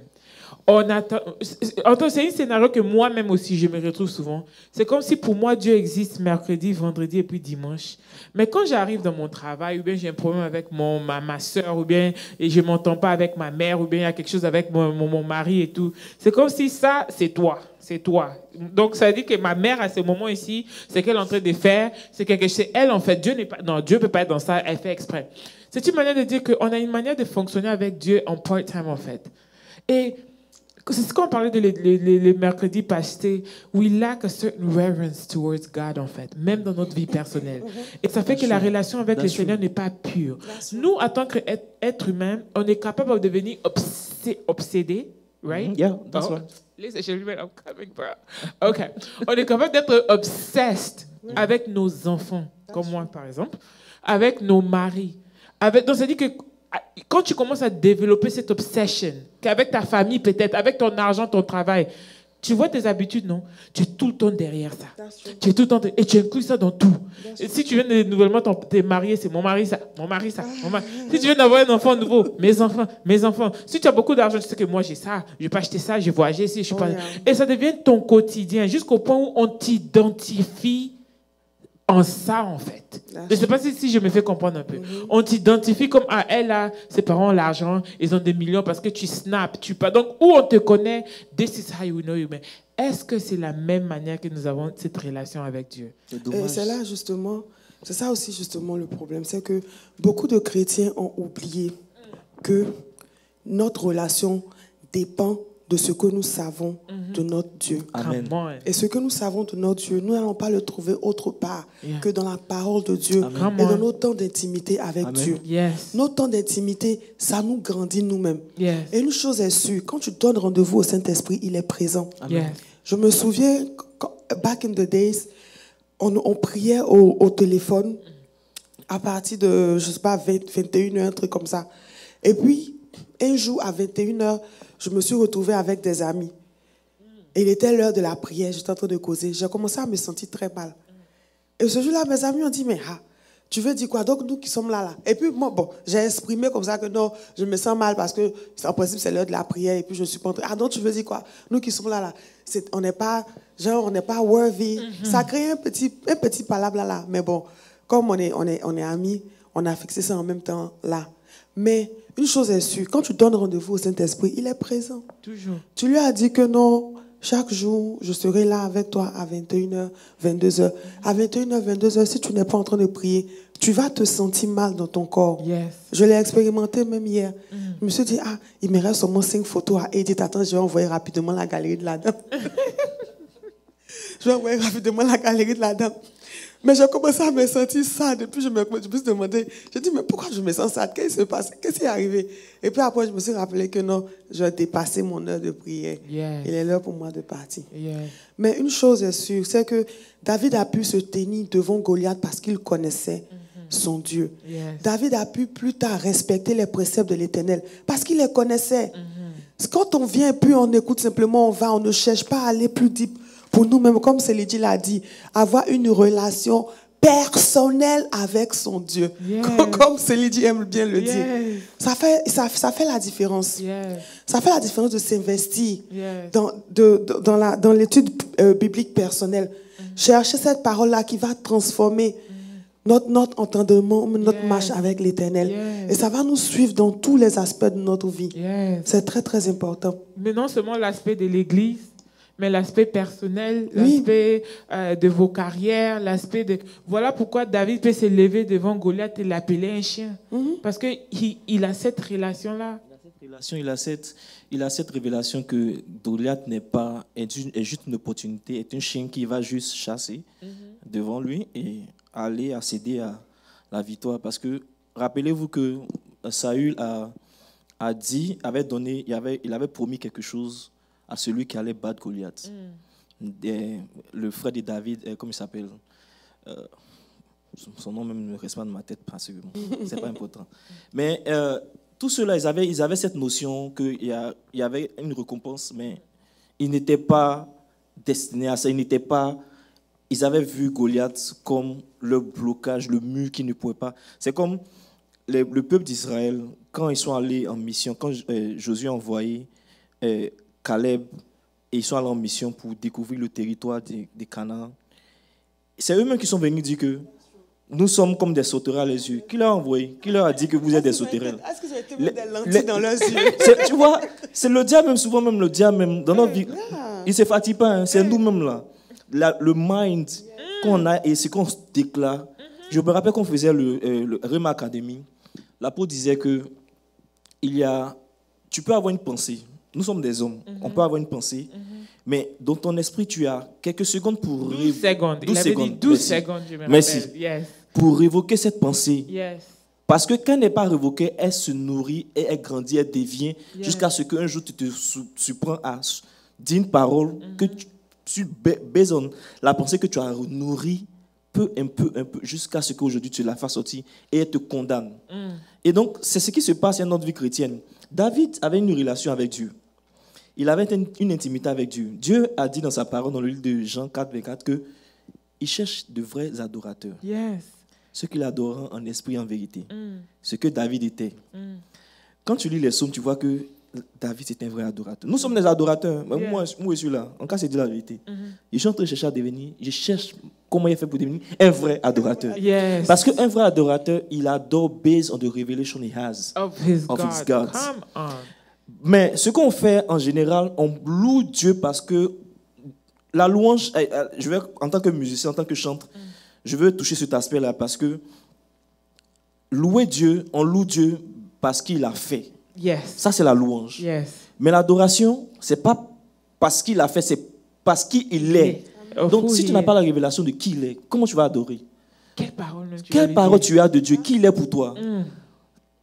On attend. C'est un scénario que moi-même aussi, je me retrouve souvent. C'est comme si pour moi, Dieu existe mercredi, vendredi et puis dimanche. Mais quand j'arrive dans mon travail, ou bien j'ai un problème avec ma soeur, ou bien et je ne m'entends pas avec ma mère, ou bien il y a quelque chose avec mon mari et tout, c'est comme si ça, c'est toi. C'est toi. Donc, ça veut dire que ma mère, à ce moment ici, c'est qu'elle est en train de faire, c'est quelque chose. Elle, en fait, Dieu ne peut pas être dans ça, elle fait exprès. C'est une manière de dire qu'on a une manière de fonctionner avec Dieu en part-time, en fait. Et c'est ce qu'on parlait les mercredis passés. We lack a certain reverence towards God, en fait, même dans notre vie personnelle. Et ça fait que la relation avec le Seigneur n'est pas pure. Nous, en tant qu'être humain, on est capable de devenir obsédé, right? Yeah, that's right. Listen, I'm coming, bro. OK. On est capable d'être obsessed avec nos enfants, comme moi, par exemple, avec nos maris. Donc, ça dit que quand tu commences à développer cette obsession, qu'avec ta famille peut-être, avec ton argent, ton travail, tu vois tes habitudes, non? Tu es tout le temps derrière ça. Tu es tout le temps et tu inclus ça dans tout. Et si tu viens de nouvellement t'es marié, c'est mon mari ça, mon mari ça, mon mari. Si tu viens d'avoir un enfant nouveau, mes enfants. Si tu as beaucoup d'argent, tu sais que moi j'ai ça, je vais pas acheter ça, je vais voyager si je suis pas. Et ça devient ton quotidien jusqu'au point où on t'identifie en ça, en fait. Je ne sais pas si je me fais comprendre un peu. On t'identifie comme, elle a, ses parents ont l'argent, ils ont des millions parce que tu snaps, tu pas. Donc, où on te connaît, this is how you know you. Mais est-ce que c'est la même manière que nous avons cette relation avec Dieu? Et c'est là, justement, c'est ça aussi, justement, le problème. C'est que beaucoup de chrétiens ont oublié que notre relation dépend de ce que nous savons de notre Dieu. Amen. Et ce que nous savons de notre Dieu, nous n'allons pas le trouver autre part que dans la parole de Dieu et dans nos temps d'intimité avec Dieu. Nos temps d'intimité, ça nous grandit nous-mêmes. Et une chose est sûre, quand tu donnes rendez-vous au Saint-Esprit, il est présent. Je me souviens, back in the days, on priait au téléphone à partir de, je ne sais pas, 21h, un truc comme ça. Et puis, un jour, à 21h, je me suis retrouvée avec des amis. Et il était l'heure de la prière, j'étais en train de causer. J'ai commencé à me sentir très mal. Et ce jour-là, mes amis ont dit, mais Tu veux dire quoi? Donc, nous qui sommes là. Et puis, moi, bon, j'ai exprimé comme ça que non, je me sens mal parce que, en principe, c'est l'heure de la prière et puis je suis pas entrée. Ah, donc, tu veux dire quoi? Nous qui sommes là. On n'est pas, genre, on n'est pas worthy. Ça crée un petit palabre là. Mais bon, comme on est amis, on a fixé ça en même temps là. Mais une chose est sûre, quand tu donnes rendez-vous au Saint-Esprit, il est présent. Toujours. Tu lui as dit que non, chaque jour, je serai là avec toi à 21h, 22h. À 21h, 22h, si tu n'es pas en train de prier, tu vas te sentir mal dans ton corps. Yes. Je l'ai expérimenté même hier. Je me suis dit, il me reste seulement 5 photos à éditer. Attends, je vais envoyer rapidement la galerie de la dame. Je vais envoyer rapidement la galerie de la dame. Mais j'ai commencé à me sentir sad. Et puis je me suis demandé, j'ai dit, mais pourquoi je me sens sad? Qu'est-ce qui se passe? Qu'est-ce qui est arrivé? Et puis après, je me suis rappelé que non, je vais dépasser mon heure de prière. Yes. Il est l'heure pour moi de partir. Yes. Mais une chose est sûre, c'est que David a pu se tenir devant Goliath parce qu'il connaissait son Dieu. Yes. David a pu plus tard respecter les préceptes de l'Éternel parce qu'il les connaissait. Quand on vient puis on écoute simplement, on ne cherche pas à aller plus deep pour nous-mêmes, comme Céline l'a dit, avoir une relation personnelle avec son Dieu. Yes. Comme Céline aime bien le dire. Yes. Ça fait la différence. Yes. Ça fait la différence de s'investir Yes. dans l'étude biblique personnelle. Chercher cette parole-là qui va transformer notre entendement, notre marche avec l'Éternel. Yes. Et ça va nous suivre dans tous les aspects de notre vie. Yes. C'est très, très important. Mais non seulement l'aspect de l'Église, mais l'aspect personnel, Oui. l'aspect de vos carrières, l'aspect de... Voilà pourquoi David peut se lever devant Goliath et l'appeler un chien. Parce qu'il a cette relation-là. Il a cette révélation que Goliath est juste une opportunité, est un chien qui va juste chasser devant lui et aller accéder à la victoire. Parce que rappelez-vous que Saül il avait promis quelque chose à celui qui allait battre Goliath. Le frère de David, comment il s'appelle? Son nom même ne reste pas dans ma tête parce que c'est pas important. Mais tous ceux-là, ils avaient cette notion qu'il y avait une récompense, mais ils n'étaient pas destinés à ça. Ils avaient vu Goliath comme le blocage, le mur qui ne pouvait pas. C'est comme le peuple d'Israël, quand ils sont allés en mission, quand Josué a envoyé Caleb, et ils sont allés en mission pour découvrir le territoire des Canaan. C'est eux-mêmes qui sont venus dire que nous sommes comme des sauterelles à les yeux. Qui leur a envoyé? Qui leur a dit que vous êtes des sauterelles? Est-ce que j'ai été mis des lentilles dans leurs yeux? Tu vois, c'est le diable même, souvent même le diable même, dans notre vie. Il ne se fatigue pas, hein, c'est nous-mêmes là. Le mind qu'on a et ce qu'on se déclare. Je me rappelle qu'on faisait le Rema Academy. L'apôtre disait que tu peux avoir une pensée. Nous sommes des hommes. On peut avoir une pensée. Mais dans ton esprit, tu as quelques secondes pour... 12 secondes. Il avait dit 12 secondes, je me rappelle. Merci. Yes. Pour révoquer cette pensée. Yes. Parce que quand elle n'est pas révoquée, elle se nourrit et elle grandit, elle devient, jusqu'à ce qu'un jour tu te surprends à dire une parole que tu besonnes. La pensée que tu as nourrie peu, un peu, jusqu'à ce qu'aujourd'hui tu la fasses sortir et elle te condamne. Et donc, c'est ce qui se passe dans notre vie chrétienne. David avait une relation avec Dieu. Il avait une intimité avec Dieu. Dieu a dit dans sa parole, dans le livre de Jean 4, 24, qu'il cherche de vrais adorateurs. Yes. Ceux qui l'adorent en esprit et en vérité. Ce que David était. Quand tu lis les psaumes, tu vois que David est un vrai adorateur. Nous sommes des adorateurs. Moi, je suis là. En cas, c'est dire la vérité. Je suis en train de chercher à devenir. Je cherche comment il fait pour devenir un vrai adorateur. Yes. Parce qu'un vrai adorateur, il adore based on the revelation he has Of his of God. his God. Come on. Mais ce qu'on fait en général, on loue Dieu parce que la louange, je vais, en tant que musicien, en tant que chanteur, je veux toucher cet aspect-là parce que louer Dieu, on loue Dieu parce qu'il a fait. Yes. Ça, c'est la louange. Yes. Mais l'adoration, c'est pas parce qu'il a fait, c'est parce qu'il est. Of Donc, who si he tu n'as is. pas la révélation de qui il est, comment tu vas adorer? Quelle parole tu Quelle avais parole dit? tu as de Dieu? Qui il est pour toi?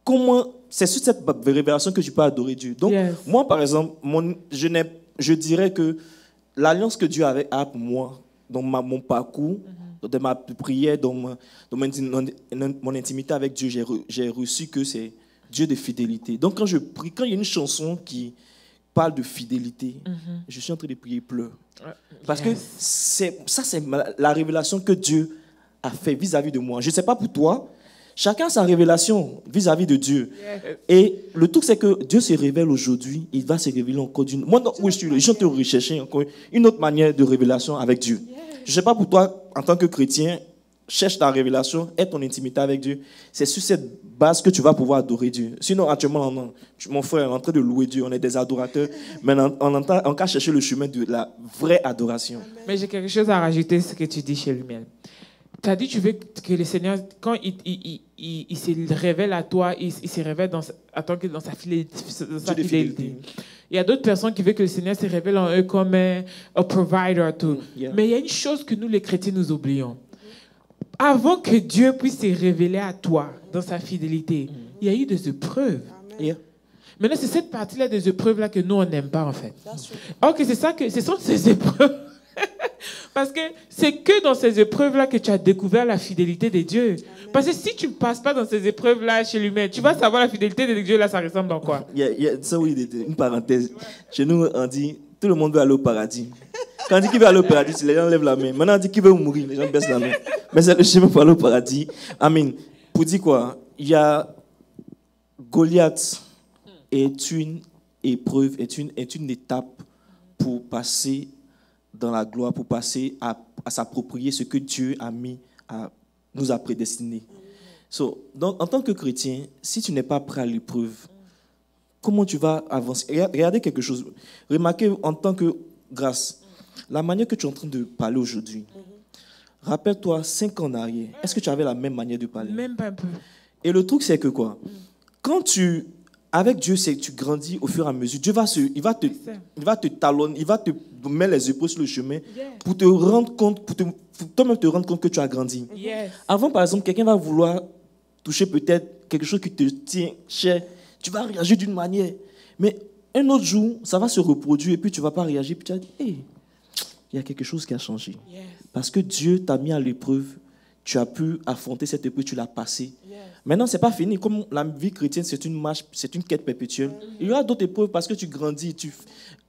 Comment? C'est sur cette révélation que tu peux adorer Dieu. Donc, Yes. moi, par exemple, je dirais que l'alliance que Dieu a pour moi, dans mon parcours, dans ma prière, dans mon intimité avec Dieu, j'ai reçu que c'est Dieu de fidélité. Donc, quand je prie, quand il y a une chanson qui parle de fidélité, je suis en train de prier, pleure. Parce que c'est la révélation que Dieu a fait vis-à-vis de moi. Je ne sais pas pour toi. Chacun a sa révélation vis-à-vis de Dieu. Yes. Et le truc, c'est que Dieu se révèle aujourd'hui. Il va se révéler encore d'une... Moi, où je suis, les gens te rechercher encore une autre manière de révélation avec Dieu. Je ne sais pas pour toi, en tant que chrétien, cherche ta révélation, aie ton intimité avec Dieu. C'est sur cette base que tu vas pouvoir adorer Dieu. Sinon, actuellement, mon frère est en train de louer Dieu. On est des adorateurs. Mais on va chercher le chemin de la vraie adoration. Mais j'ai quelque chose à rajouter à ce que tu dis chez Lumiel. Tu as dit tu veux que le Seigneur, quand il se révèle à toi, il se révèle dans sa fidélité. Il y a d'autres personnes qui veulent que le Seigneur se révèle en eux comme un provider. Tout. Yeah. Mais il y a une chose que nous, les chrétiens, nous oublions. Avant que Dieu puisse se révéler à toi dans sa fidélité, il y a eu des épreuves. Yeah. Maintenant, c'est cette partie-là des épreuves-là que nous, on n'aime pas, en fait. Ok, ce sont ces épreuves. Parce que c'est que dans ces épreuves-là que tu as découvert la fidélité de Dieu. Amen. Parce que si tu ne passes pas dans ces épreuves-là chez lui-même, tu vas savoir la fidélité de Dieu, là, ça ressemble à quoi? Ça, oui, une parenthèse. Chez nous, on dit, tout le monde veut aller au paradis. Quand on dit qui veut aller au paradis, les gens lèvent la main. Maintenant, on dit qui veut mourir, les gens baissent la main. Mais c'est le chemin pour aller au paradis. Amen. Pour dire quoi? Il y a Goliath est une épreuve, est une étape pour passer dans la gloire, pour passer à s'approprier ce que Dieu nous a prédestiné. Donc, en tant que chrétien, si tu n'es pas prêt à l'épreuve, comment tu vas avancer? Regardez quelque chose. Remarquez en tant que grâce, la manière que tu es en train de parler aujourd'hui. Rappelle-toi, 5 ans en arrière, est-ce que tu avais la même manière de parler? Même pas un peu. Et le truc, c'est que quoi? Quand avec Dieu, c'est que tu grandis au fur et à mesure. Dieu il va te talonner, il va te mettre les épaules sur le chemin pour te rendre compte, pour toi-même te rendre compte que tu as grandi. Yes. Avant, par exemple, quelqu'un va vouloir toucher peut-être quelque chose qui te tient cher. Tu vas réagir d'une manière. Mais un autre jour, ça va se reproduire et puis tu ne vas pas réagir. Puis tu vas dire, hey, il y a quelque chose qui a changé. Yes. Parce que Dieu t'a mis à l'épreuve. Tu as pu affronter cette épreuve, tu l'as passée. Yes. Maintenant, ce n'est pas fini. Comme la vie chrétienne, c'est une marche, c'est une quête perpétuelle. Il y aura d'autres épreuves parce que tu grandis.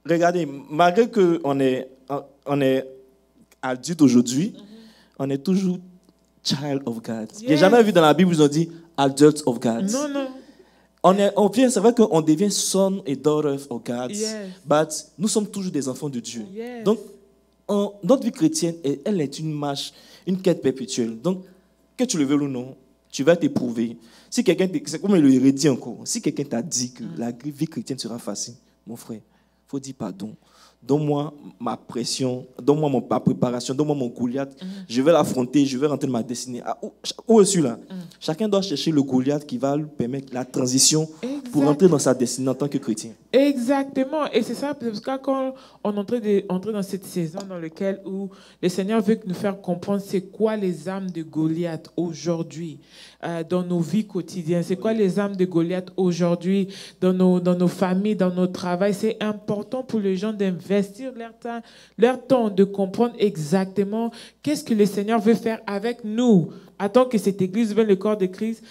Regardez, malgré qu'on est adulte aujourd'hui, on est toujours child of God. Yes. Je n'ai jamais vu dans la Bible où ils ont dit adult of God. Non, non. C'est vrai qu'on devient son et daughter of God, Yes. but nous sommes toujours des enfants de Dieu. Yes. Donc, notre vie chrétienne, elle est une marche, une quête perpétuelle. Donc, que tu le veux ou non, tu vas t'éprouver. Si quelqu'un, c'est comme il le redit encore, si quelqu'un t'a dit que la vie chrétienne sera facile, mon frère, il faut dire pardon. Donne-moi ma pression, donne-moi ma préparation, donne-moi mon Goliath. Je vais l'affronter, je vais rentrer dans ma destinée. Où est-ce là? Chacun doit chercher le Goliath qui va lui permettre la transition pour rentrer dans sa destinée en tant que chrétien. Exactement. Et c'est ça, parce que quand on est en train d'entrer dans cette saison dans laquelle où le Seigneur veut nous faire comprendre c'est quoi les armes de Goliath aujourd'hui dans nos vies quotidiennes. C'est quoi les armes de Goliath aujourd'hui dans nos familles, dans nos travails. C'est important pour les gens d'investir leur temps, de comprendre exactement qu'est-ce que le Seigneur veut faire avec nous. Attends que cette église devienne le corps de Christ.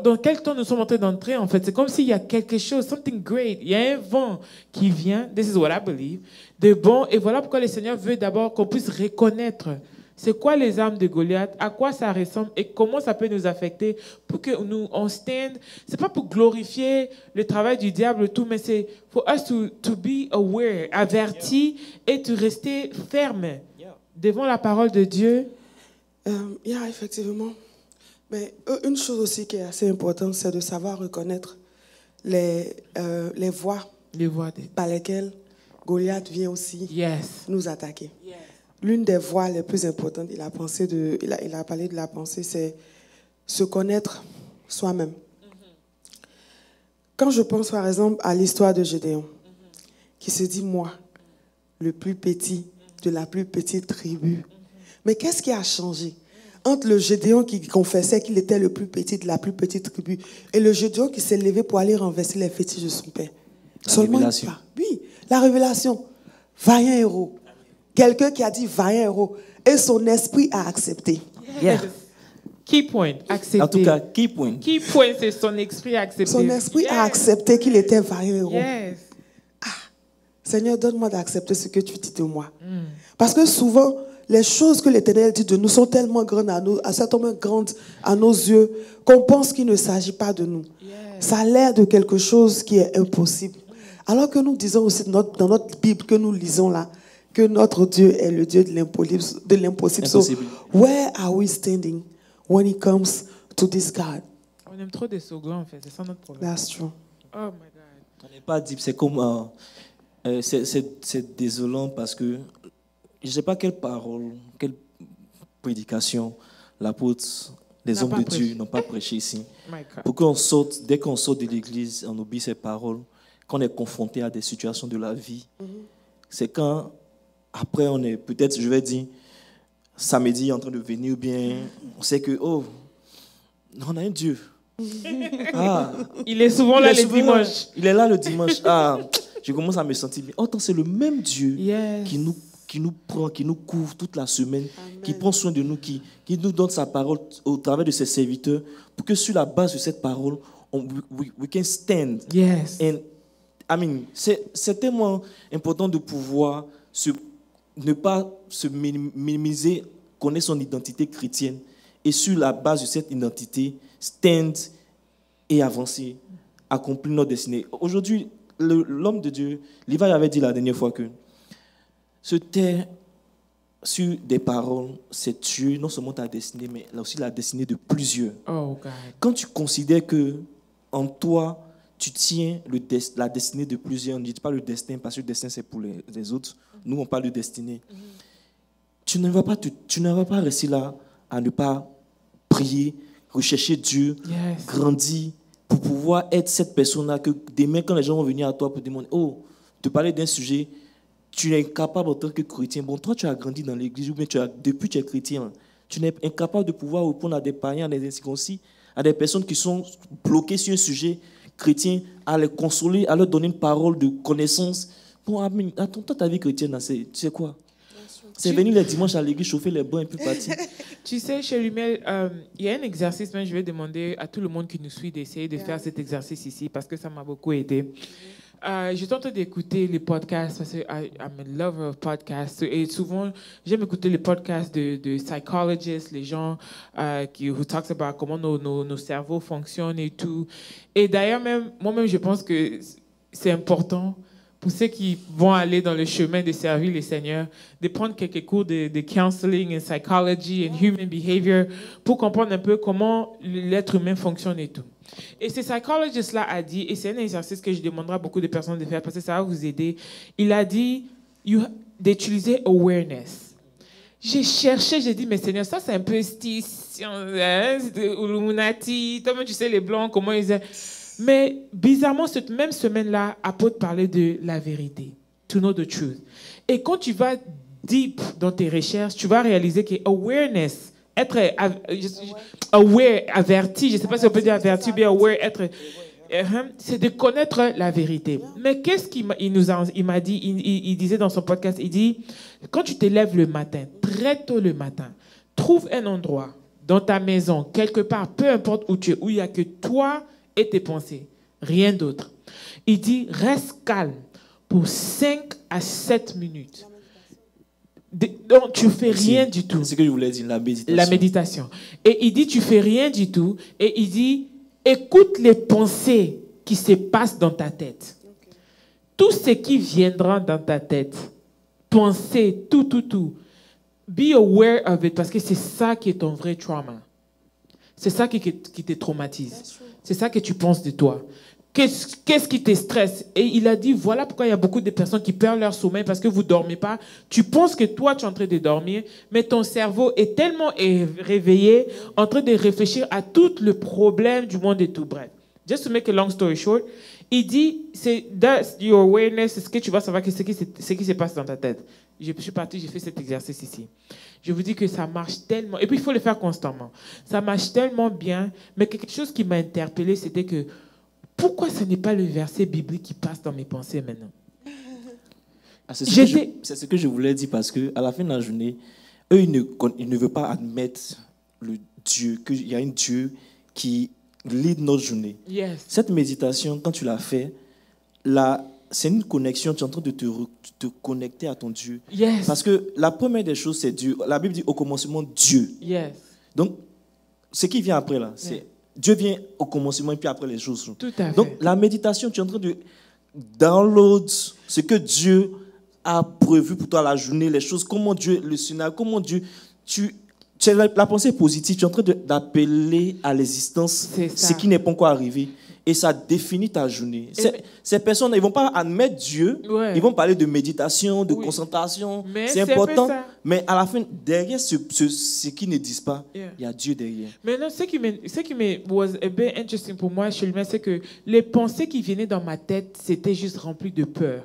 Dans quel temps nous sommes en train d'entrer, en fait? C'est comme s'il y a quelque chose, something great. Il y a un vent qui vient, this is what I believe, de bon. Et voilà pourquoi le Seigneur veut d'abord qu'on puisse reconnaître c'est quoi les armes de Goliath, à quoi ça ressemble et comment ça peut nous affecter pour que nous, on stand. C'est pas pour glorifier le travail du diable, tout, mais c'est for us to be aware, averti et de rester ferme devant la parole de Dieu. Effectivement. Mais une chose aussi qui est assez importante, c'est de savoir reconnaître les voies par lesquelles Goliath vient aussi nous attaquer. Yes. L'une des voies les plus importantes, il a parlé de la pensée, c'est se connaître soi-même. Quand je pense par exemple à l'histoire de Gédéon, qui se dit moi, le plus petit de la plus petite tribu. Mais qu'est-ce qui a changé entre le Gédéon qui confessait qu'il était le plus petit de la plus petite tribu et le Gédéon qui s'est levé pour aller renverser les fétiches de son père? Seulement révélation. Oui, la révélation. Vaillant héros. Quelqu'un qui a dit vaillant héros. Et son esprit a accepté. Yeah. Key point, accepté. En tout cas, key point. Key point, c'est son esprit a accepté. Son esprit a accepté qu'il était vaillant héros. Yes. Seigneur, donne-moi d'accepter ce que tu dis de moi. Parce que souvent, les choses que l'Éternel dit de nous sont tellement grandes certainement grandes à nos yeux qu'on pense qu'il ne s'agit pas de nous. Ça a l'air de quelque chose qui est impossible. Alors que nous disons aussi dans notre Bible que nous lisons là, que notre Dieu est le Dieu de l'impossible. So, where are we standing when it comes to this God? On aime trop des sauglants, en fait. C'est ça notre problème. That's true. Oh my God. On n'est pas deep. C'est comme... c'est désolant parce que je ne sais pas quelle parole, quelle prédication l'apôtre, les hommes de Dieu n'ont pas prêché ici. Pour qu'on sorte, dès qu'on sort de l'église, on oublie ces paroles, qu'on est confronté à des situations de la vie. C'est quand, après, on est peut-être, je vais dire, samedi en train de venir, ou bien on sait que, oh, on a un Dieu. Il est souvent là le dimanche. Il est là le dimanche. Je commence à me sentir bien. Attends, c'est le même Dieu qui nous prend, qui nous couvre toute la semaine, Amen. Qui prend soin de nous, qui nous donne sa parole au travers de ses serviteurs, pour que sur la base de cette parole, we can stand. Yes. And, c'est tellement important de pouvoir ne pas se minimiser, connaître son identité chrétienne, et sur la base de cette identité, stand et avancer, accomplir notre destinée. Aujourd'hui, l'homme de Dieu, Levi avait dit la dernière fois que se taire sur des paroles, c'est tuer non seulement ta destinée, mais aussi la destinée de plusieurs. Oh, God. Quand tu considères que en toi, tu tiens la destinée de plusieurs, on ne dit pas le destin, parce que le destin c'est pour les autres. Nous, on parle de destinée. Tu ne vas pas rester là à ne pas prier, rechercher Dieu, grandir, pour pouvoir être cette personne-là que demain, quand les gens vont venir à toi pour demander, te parler d'un sujet, tu es incapable en tant que chrétien. Bon, toi, tu as grandi dans l'église, ou bien depuis tu es chrétien, tu n'es incapable de pouvoir répondre à des païens, à des incirconcis, à des personnes qui sont bloquées sur un sujet chrétien, à les consoler, à leur donner une parole de connaissance. Bon, attends, toi, ta vie chrétienne, tu sais quoi? C'est venir les dimanches à l'église, chauffer les bancs et puis partir. Tu sais, chez Lumière, il y a un exercice, mais je vais demander à tout le monde qui nous suit d'essayer de faire cet exercice ici, parce que ça m'a beaucoup aidé. Je tente d'écouter les podcasts, parce que I'm a lover of podcasts, et souvent, j'aime écouter les podcasts de psychologists, les gens who talks about comment nos cerveaux fonctionnent et tout. Et d'ailleurs, moi-même, je pense que c'est important pour ceux qui vont aller dans le chemin de servir le Seigneur, de prendre quelques cours de counseling and psychology and human behavior pour comprendre un peu comment l'être humain fonctionne et tout. Et ce psychologist-là a dit, et c'est un exercice que je demanderai à beaucoup de personnes de faire parce que ça va vous aider, il a dit d'utiliser awareness. J'ai cherché, j'ai dit, mais Seigneur, ça c'est un peu style, Illuminati, toi-même tu sais les Blancs, comment ils aiment. Mais bizarrement, cette même semaine-là, apôtre parlait de la vérité, to know the truth. Et quand tu vas deep dans tes recherches, tu vas réaliser que awareness, être aware, averti, je ne sais pas si on peut dire averti, bien aware, c'est de connaître la vérité. Mais qu'est-ce qu'il m'a dit, il disait dans son podcast, il dit, quand tu te lèves le matin, très tôt le matin, trouve un endroit dans ta maison, quelque part, peu importe où tu es, où il n'y a que toi et tes pensées, rien d'autre. Il dit, reste calme pour 5 à 7 minutes. Donc, tu ne fais rien du tout. C'est ce que je voulais dire, la méditation. La méditation. Et il dit, tu ne fais rien du tout. Et il dit, écoute les pensées qui se passent dans ta tête. Tout ce qui viendra dans ta tête, pensées, tout. Be aware of it, parce que c'est ça qui est ton vrai trauma. C'est ça qui te traumatise. C'est ça que tu penses de toi. Qu'est-ce qui te stresse? Et il a dit, voilà pourquoi il y a beaucoup de personnes qui perdent leur sommeil parce que vous ne dormez pas. Tu penses que toi, tu es en train de dormir, mais ton cerveau est tellement réveillé, en train de réfléchir à tout le problème du monde et tout. Bref, just to make a long story short, il dit, that's your awareness, c'est ce que tu vas savoir, ce qui se passe dans ta tête. Je suis parti, j'ai fait cet exercice ici. Je vous dis que ça marche tellement, et puis il faut le faire constamment. Ça marche tellement bien, mais quelque chose qui m'a interpellé, c'était que pourquoi ce n'est pas le verset biblique qui passe dans mes pensées maintenant? C'est ce que je voulais dire, parce qu'à la fin de la journée, eux, ils ne veulent pas admettre qu'il y a un Dieu qui lead notre journée. Yes. Cette méditation, quand tu l'as fait, c'est une connexion, tu es en train de te connecter à ton Dieu. Yes. Parce que la première des choses, c'est Dieu. La Bible dit au commencement, Dieu. Yes. Donc, ce qui vient après, là, c'est Dieu vient au commencement et puis après les choses. Tout à fait. Donc, la méditation, tu es en train de download ce que Dieu a prévu pour toi la journée, les choses, comment Dieu, le scénario, comment Dieu, tu as la pensée positive, tu es en train d'appeler à l'existence ce qui n'est pas encore arrivé. Et ça définit ta journée. Ces personnes, ils ne vont pas admettre Dieu, ils vont parler de méditation, de concentration, c'est important. Mais à la fin, derrière ce qu'ils ne disent pas, il y a Dieu derrière. Mais non, ce qui was a bit interesting pour moi, c'est que les pensées qui venaient dans ma tête, c'était juste rempli de peur,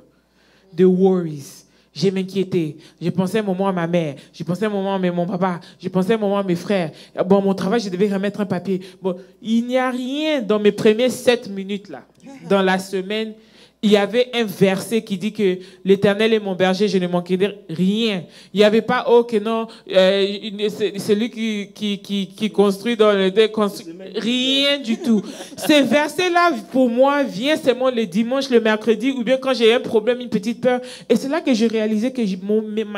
de worries. J'ai m'inquiété. Je pensais un moment à ma mère. Je pensais un moment à mon papa. Je pensais un moment à mes frères. Bon, mon travail, je devais remettre un papier. Bon, il n'y a rien dans mes premières 7 minutes là. Dans la semaine, il y avait un verset qui dit que l'Éternel est mon berger, je ne manquerai de rien. Il n'y avait pas, oh que non, celui qui construit dans le déconstruit. Rien du tout. Ces versets-là, pour moi, viennent seulement le dimanche, le mercredi, ou bien quand j'ai un problème, une petite peur. Et c'est là que j'ai réalisé que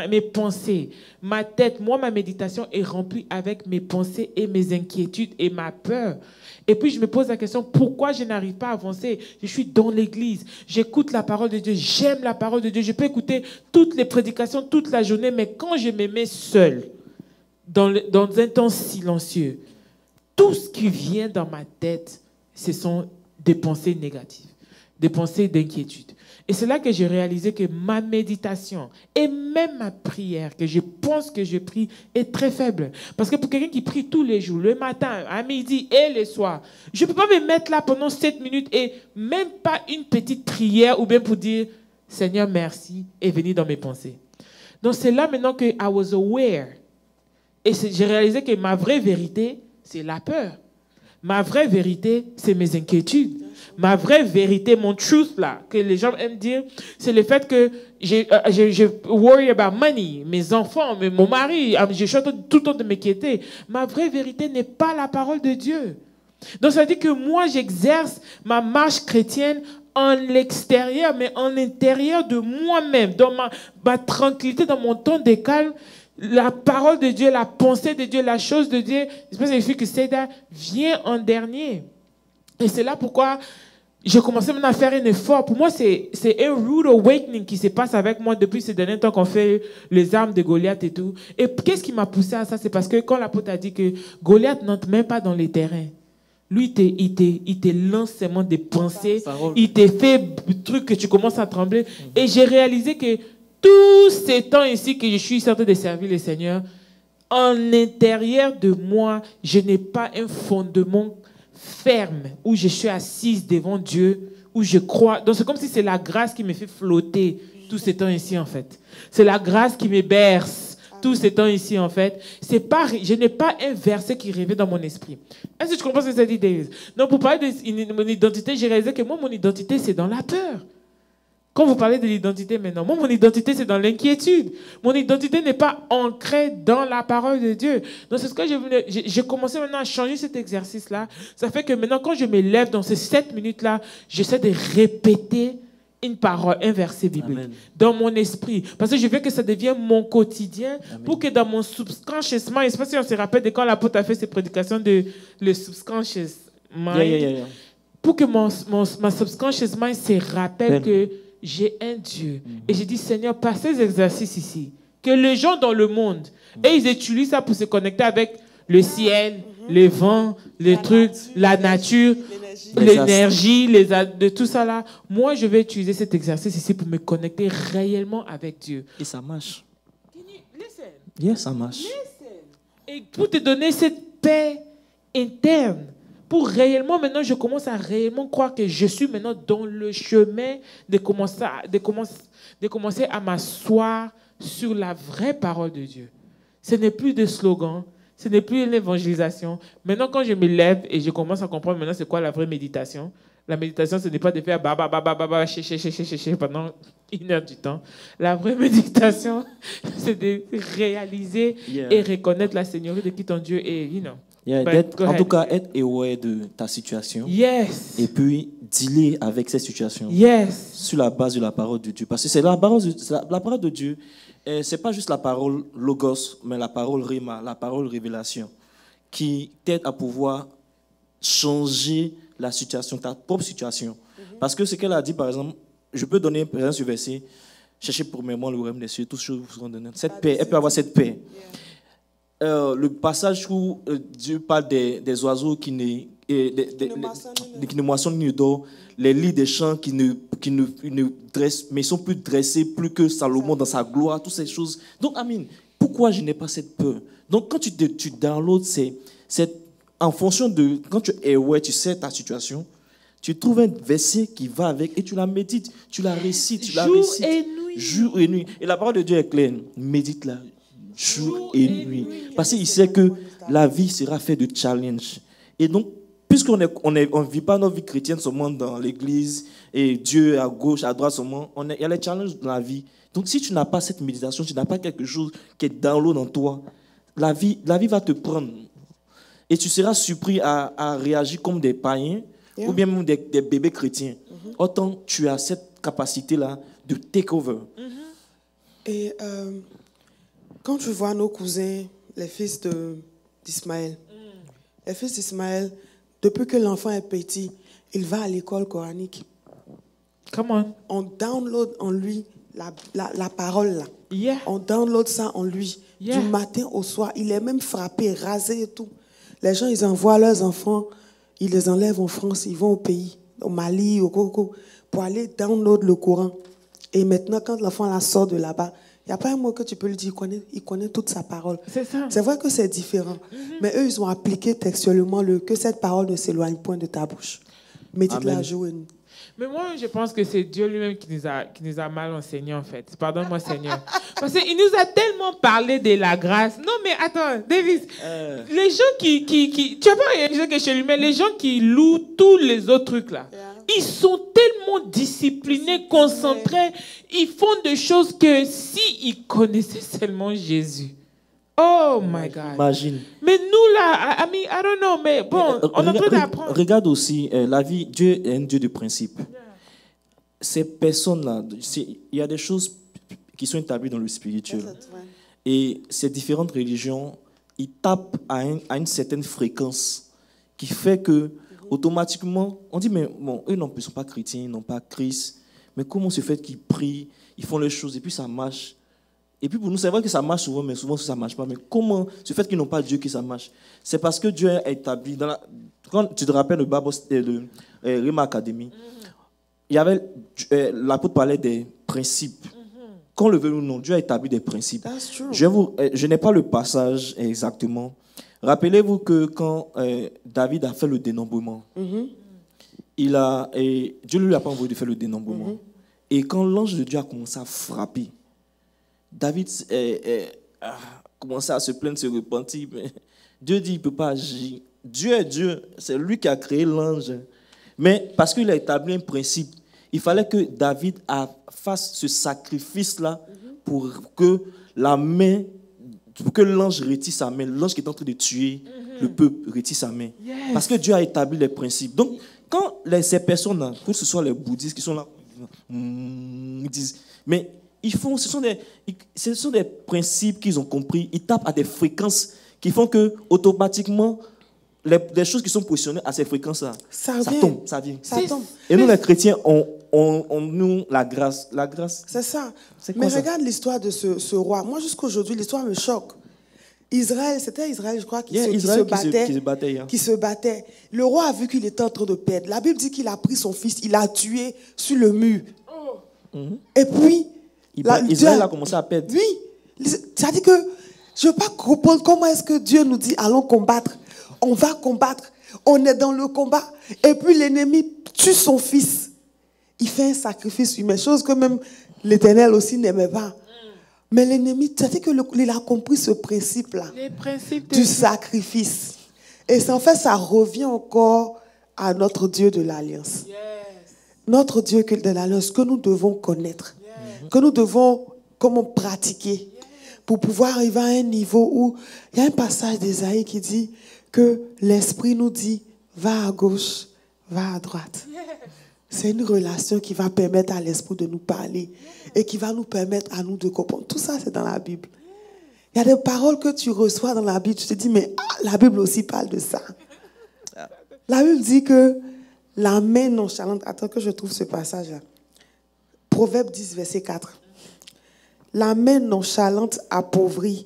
mes pensées, ma tête, ma méditation est remplie avec mes pensées et mes inquiétudes et ma peur. Et puis je me pose la question, pourquoi je n'arrive pas à avancer? Je suis dans l'église, j'écoute la parole de Dieu, j'aime la parole de Dieu, je peux écouter toutes les prédications toute la journée, mais quand je me mets seul, dans un temps silencieux, tout ce qui vient dans ma tête, ce sont des pensées négatives, des pensées d'inquiétude. Et c'est là que j'ai réalisé que ma méditation et même ma prière, que je pense que je prie, est très faible. Parce que pour quelqu'un qui prie tous les jours, le matin, à midi et le soir, je ne peux pas me mettre là pendant 7 minutes et même pas une petite prière ou bien pour dire « Seigneur, merci » et venir dans mes pensées. Donc c'est là maintenant que I was aware. Et j'ai réalisé que ma vraie vérité, c'est la peur. Ma vraie vérité, c'est mes inquiétudes. Ma vraie vérité, mon truth là, que les gens aiment dire, c'est le fait que je worry about money, mes enfants, mon mari, je suis tout le temps de m'inquiéter. Ma vraie vérité n'est pas la parole de Dieu. Donc ça veut dire que moi, j'exerce ma marche chrétienne en l'extérieur, mais en l'intérieur de moi-même, dans ma tranquillité, dans mon temps de calme. La parole de Dieu, la pensée de Dieu, la chose de Dieu, c'est que Seda vient en dernier. Et c'est là pourquoi j'ai commencé maintenant à faire un effort. Pour moi, c'est un rude awakening qui se passe avec moi depuis ces derniers temps qu'on fait les armes de Goliath et tout. Et qu'est-ce qui m'a poussé à ça? C'est parce que quand l'apôtre a dit que Goliath n'entre même pas dans les terrains. Lui, il te lance seulement des pensées. Il te fait des trucs que tu commences à trembler. Et j'ai réalisé que tous ces temps ici que je suis certain de servir le Seigneur, en l'intérieur de moi, je n'ai pas un fondement ferme où je suis assise devant Dieu, où je crois. Donc c'est comme si c'est la grâce qui me fait flotter tous ces temps ici en fait. C'est la grâce qui me berce tous ces temps ici en fait. Je n'ai pas un verset qui rêvait dans mon esprit. Est-ce que tu comprends ce que ça dit, David? Donc pour parler de mon identité, j'ai réalisé que moi, mon identité, c'est dans la peur. Quand vous parlez de l'identité maintenant, moi, mon identité, c'est dans l'inquiétude. Mon identité n'est pas ancrée dans la parole de Dieu. Donc, c'est ce que j'ai commencé maintenant à changer cet exercice-là. Ça fait que maintenant, quand je me lève dans ces 7 minutes-là, j'essaie de répéter une parole, un verset biblique. Amen. Dans mon esprit. Parce que je veux que ça devienne mon quotidien. Amen. Pour que dans mon subconscious mind, je ne sais pas si on se rappelle de quand l'apôtre a fait ses prédications de le subconscious mind. Pour que ma subconscious mind se rappelle que j'ai un Dieu. Et j'ai dit, Seigneur, par ces exercices ici, que les gens dans le monde, et ils utilisent ça pour se connecter avec le ciel, les vents, les trucs, la nature, l'énergie, de tout ça là. Moi, je vais utiliser cet exercice ici pour me connecter réellement avec Dieu. Et ça marche. Listen. Yes, ça marche. Listen. Et pour te donner cette paix interne, pour réellement, maintenant, je commence à réellement croire que je suis maintenant dans le chemin de commencer à m'asseoir sur la vraie parole de Dieu. Ce n'est plus des slogans, ce n'est plus une évangélisation. Maintenant, quand je me lève et je commence à comprendre maintenant c'est quoi la vraie méditation, la méditation, ce n'est pas de faire pendant 1 heure du temps. La vraie méditation, c'est de réaliser et reconnaître la Seigneurie de qui ton Dieu est, en tout cas, être aware de ta situation. Yes. Et puis, dealer avec cette situation Yes. sur la base de la parole de Dieu. Parce que c'est la parole de Dieu. Ce n'est pas juste la parole logos, mais la parole rhéma, la parole révélation, qui t'aide à pouvoir changer la situation, ta propre situation. Parce que ce qu'elle a dit, par exemple, je peux donner par exemple ce verset, cherchez premièrement le royaume des cieux, toutes choses vous seront données. Cette paix, elle peut avoir cette paix. Le passage où Dieu parle des oiseaux qui ne moissonnent ni ne dorment, les lits des champs qui ne dressent, mais ils sont plus dressés plus que Salomon dans sa gloire, toutes ces choses. Donc, Amin, pourquoi je n'ai pas cette peur? Donc, quand tu downloads, c'est en fonction de, quand tu es aware, tu sais ta situation, tu trouves un verset qui va avec et tu la médites, tu la récites, jour et nuit. Et la parole de Dieu est claire, médite-la jour et nuit. Parce qu'il sait que la vie sera faite de challenge. Et donc, puisqu'on ne vit pas notre vie chrétienne seulement dans l'église et Dieu à gauche, à droite seulement, il y a les challenges dans la vie. Donc, si tu n'as pas cette méditation, tu n'as pas quelque chose qui est dans l'eau dans toi, la vie va te prendre. Et tu seras surpris à réagir comme des païens ou bien même des bébés chrétiens. Autant tu as cette capacité-là de take over. Et quand tu vois nos cousins, les fils d'Ismaël, les fils d'Ismaël, depuis que l'enfant est petit, il va à l'école coranique. Come on. On download en lui la parole là. Yeah. On download ça en lui. Yeah. Du matin au soir. Il est même frappé, rasé et tout. Les gens, ils envoient leurs enfants, ils les enlèvent en France, ils vont au pays, au Mali, au Congo, pour aller download le Coran. Et maintenant, quand l'enfant la sort de là-bas, il n'y a pas un mot que tu peux lui dire, il connaît toute sa parole. C'est ça. C'est vrai que c'est différent. Mais eux, ils ont appliqué textuellement que cette parole ne s'éloigne point de ta bouche. Médite-la jour et nuit. Mais moi, je pense que c'est Dieu lui-même qui nous a mal enseigné, en fait. Pardonne-moi, Seigneur. Parce qu'il nous a tellement parlé de la grâce. Non, mais attends, Davis, les gens qui tu n'as pas réalisé que chez lui, mais les gens qui louent tous les autres trucs, là, ils sont tellement disciplinés, concentrés, ils font des choses que s'ils connaissaient seulement Jésus. Oh my God. Imagine. Mais nous là, I don't know, mais bon, on est en train d'apprendre. Regarde aussi, la vie, Dieu est un Dieu de principe. Ces personnes-là, il y a des choses qui sont établies dans le spirituel. Et ces différentes religions, ils tapent à une certaine fréquence qui fait que, automatiquement, on dit, mais bon, eux non, ils ne sont pas chrétiens, ils n'ont pas Christ. Mais comment se fait qu'ils prient, ils font les choses et puis ça marche? Et puis pour nous, c'est vrai que ça marche souvent, mais souvent ça ne marche pas. Mais comment, ce fait qu'ils n'ont pas Dieu que ça marche? C'est parce que Dieu est établi. Quand tu te rappelles le Bible de Rhema Academy, il y avait, l'apôtre parlait des principes. Qu'on le veuille ou non, Dieu a établi des principes. Je n'ai pas le passage exactement. Rappelez-vous que quand David a fait le dénombrement, Dieu ne lui a pas envoyé de faire le dénombrement. Et quand l'ange de Dieu a commencé à frapper, David a commencé à se plaindre, se repentir. Mais Dieu dit qu'il ne peut pas agir. Dieu est Dieu, c'est lui qui a créé l'ange. Mais parce qu'il a établi un principe, il fallait que David fasse ce sacrifice-là pour que l'ange retire sa main. L'ange qui est en train de tuer le peuple retire sa main. Yes. Parce que Dieu a établi les principes. Donc, quand ces personnes-là, que ce soit les bouddhistes qui sont là, ils disent, mais ce sont des principes qu'ils ont compris. Ils tapent à des fréquences qui font que, automatiquement, les choses qui sont positionnées à ces fréquences-là, ça vient. Et nous, les chrétiens, on la grâce. La grâce. C'est ça. Mais regarde l'histoire de ce roi. Moi, jusqu'à aujourd'hui, l'histoire me choque. C'était Israël, je crois, qui se battait. Le roi a vu qu'il était en train de perdre. La Bible dit qu'il a pris son fils, il l'a tué sur le mur. Et puis, Israël a commencé à perdre. Oui. Ça dit que je ne veux pas comprendre comment est-ce que Dieu nous dit allons combattre. On va combattre. On est dans le combat. Et puis l'ennemi tue son fils. Il fait un sacrifice humain, chose que même l'Éternel aussi n'aimait pas. Mais l'ennemi, ça dit qu'il a compris ce principe-là du sacrifice. Et en fait, ça revient encore à notre Dieu de l'Alliance. Yes. Notre Dieu de l'Alliance que nous devons connaître. Que nous devons comment pratiquer pour pouvoir arriver à un niveau où il y a un passage d'Ésaïe qui dit que l'Esprit nous dit va à gauche, va à droite. C'est une relation qui va permettre à l'esprit de nous parler et qui va nous permettre à nous de comprendre. Tout ça, c'est dans la Bible. Il y a des paroles que tu reçois dans la Bible, tu te dis, mais la Bible aussi parle de ça. La Bible dit que la main nonchalante, attends que je trouve ce passage-là. Proverbe 10, verset 4. La main nonchalante appauvrit,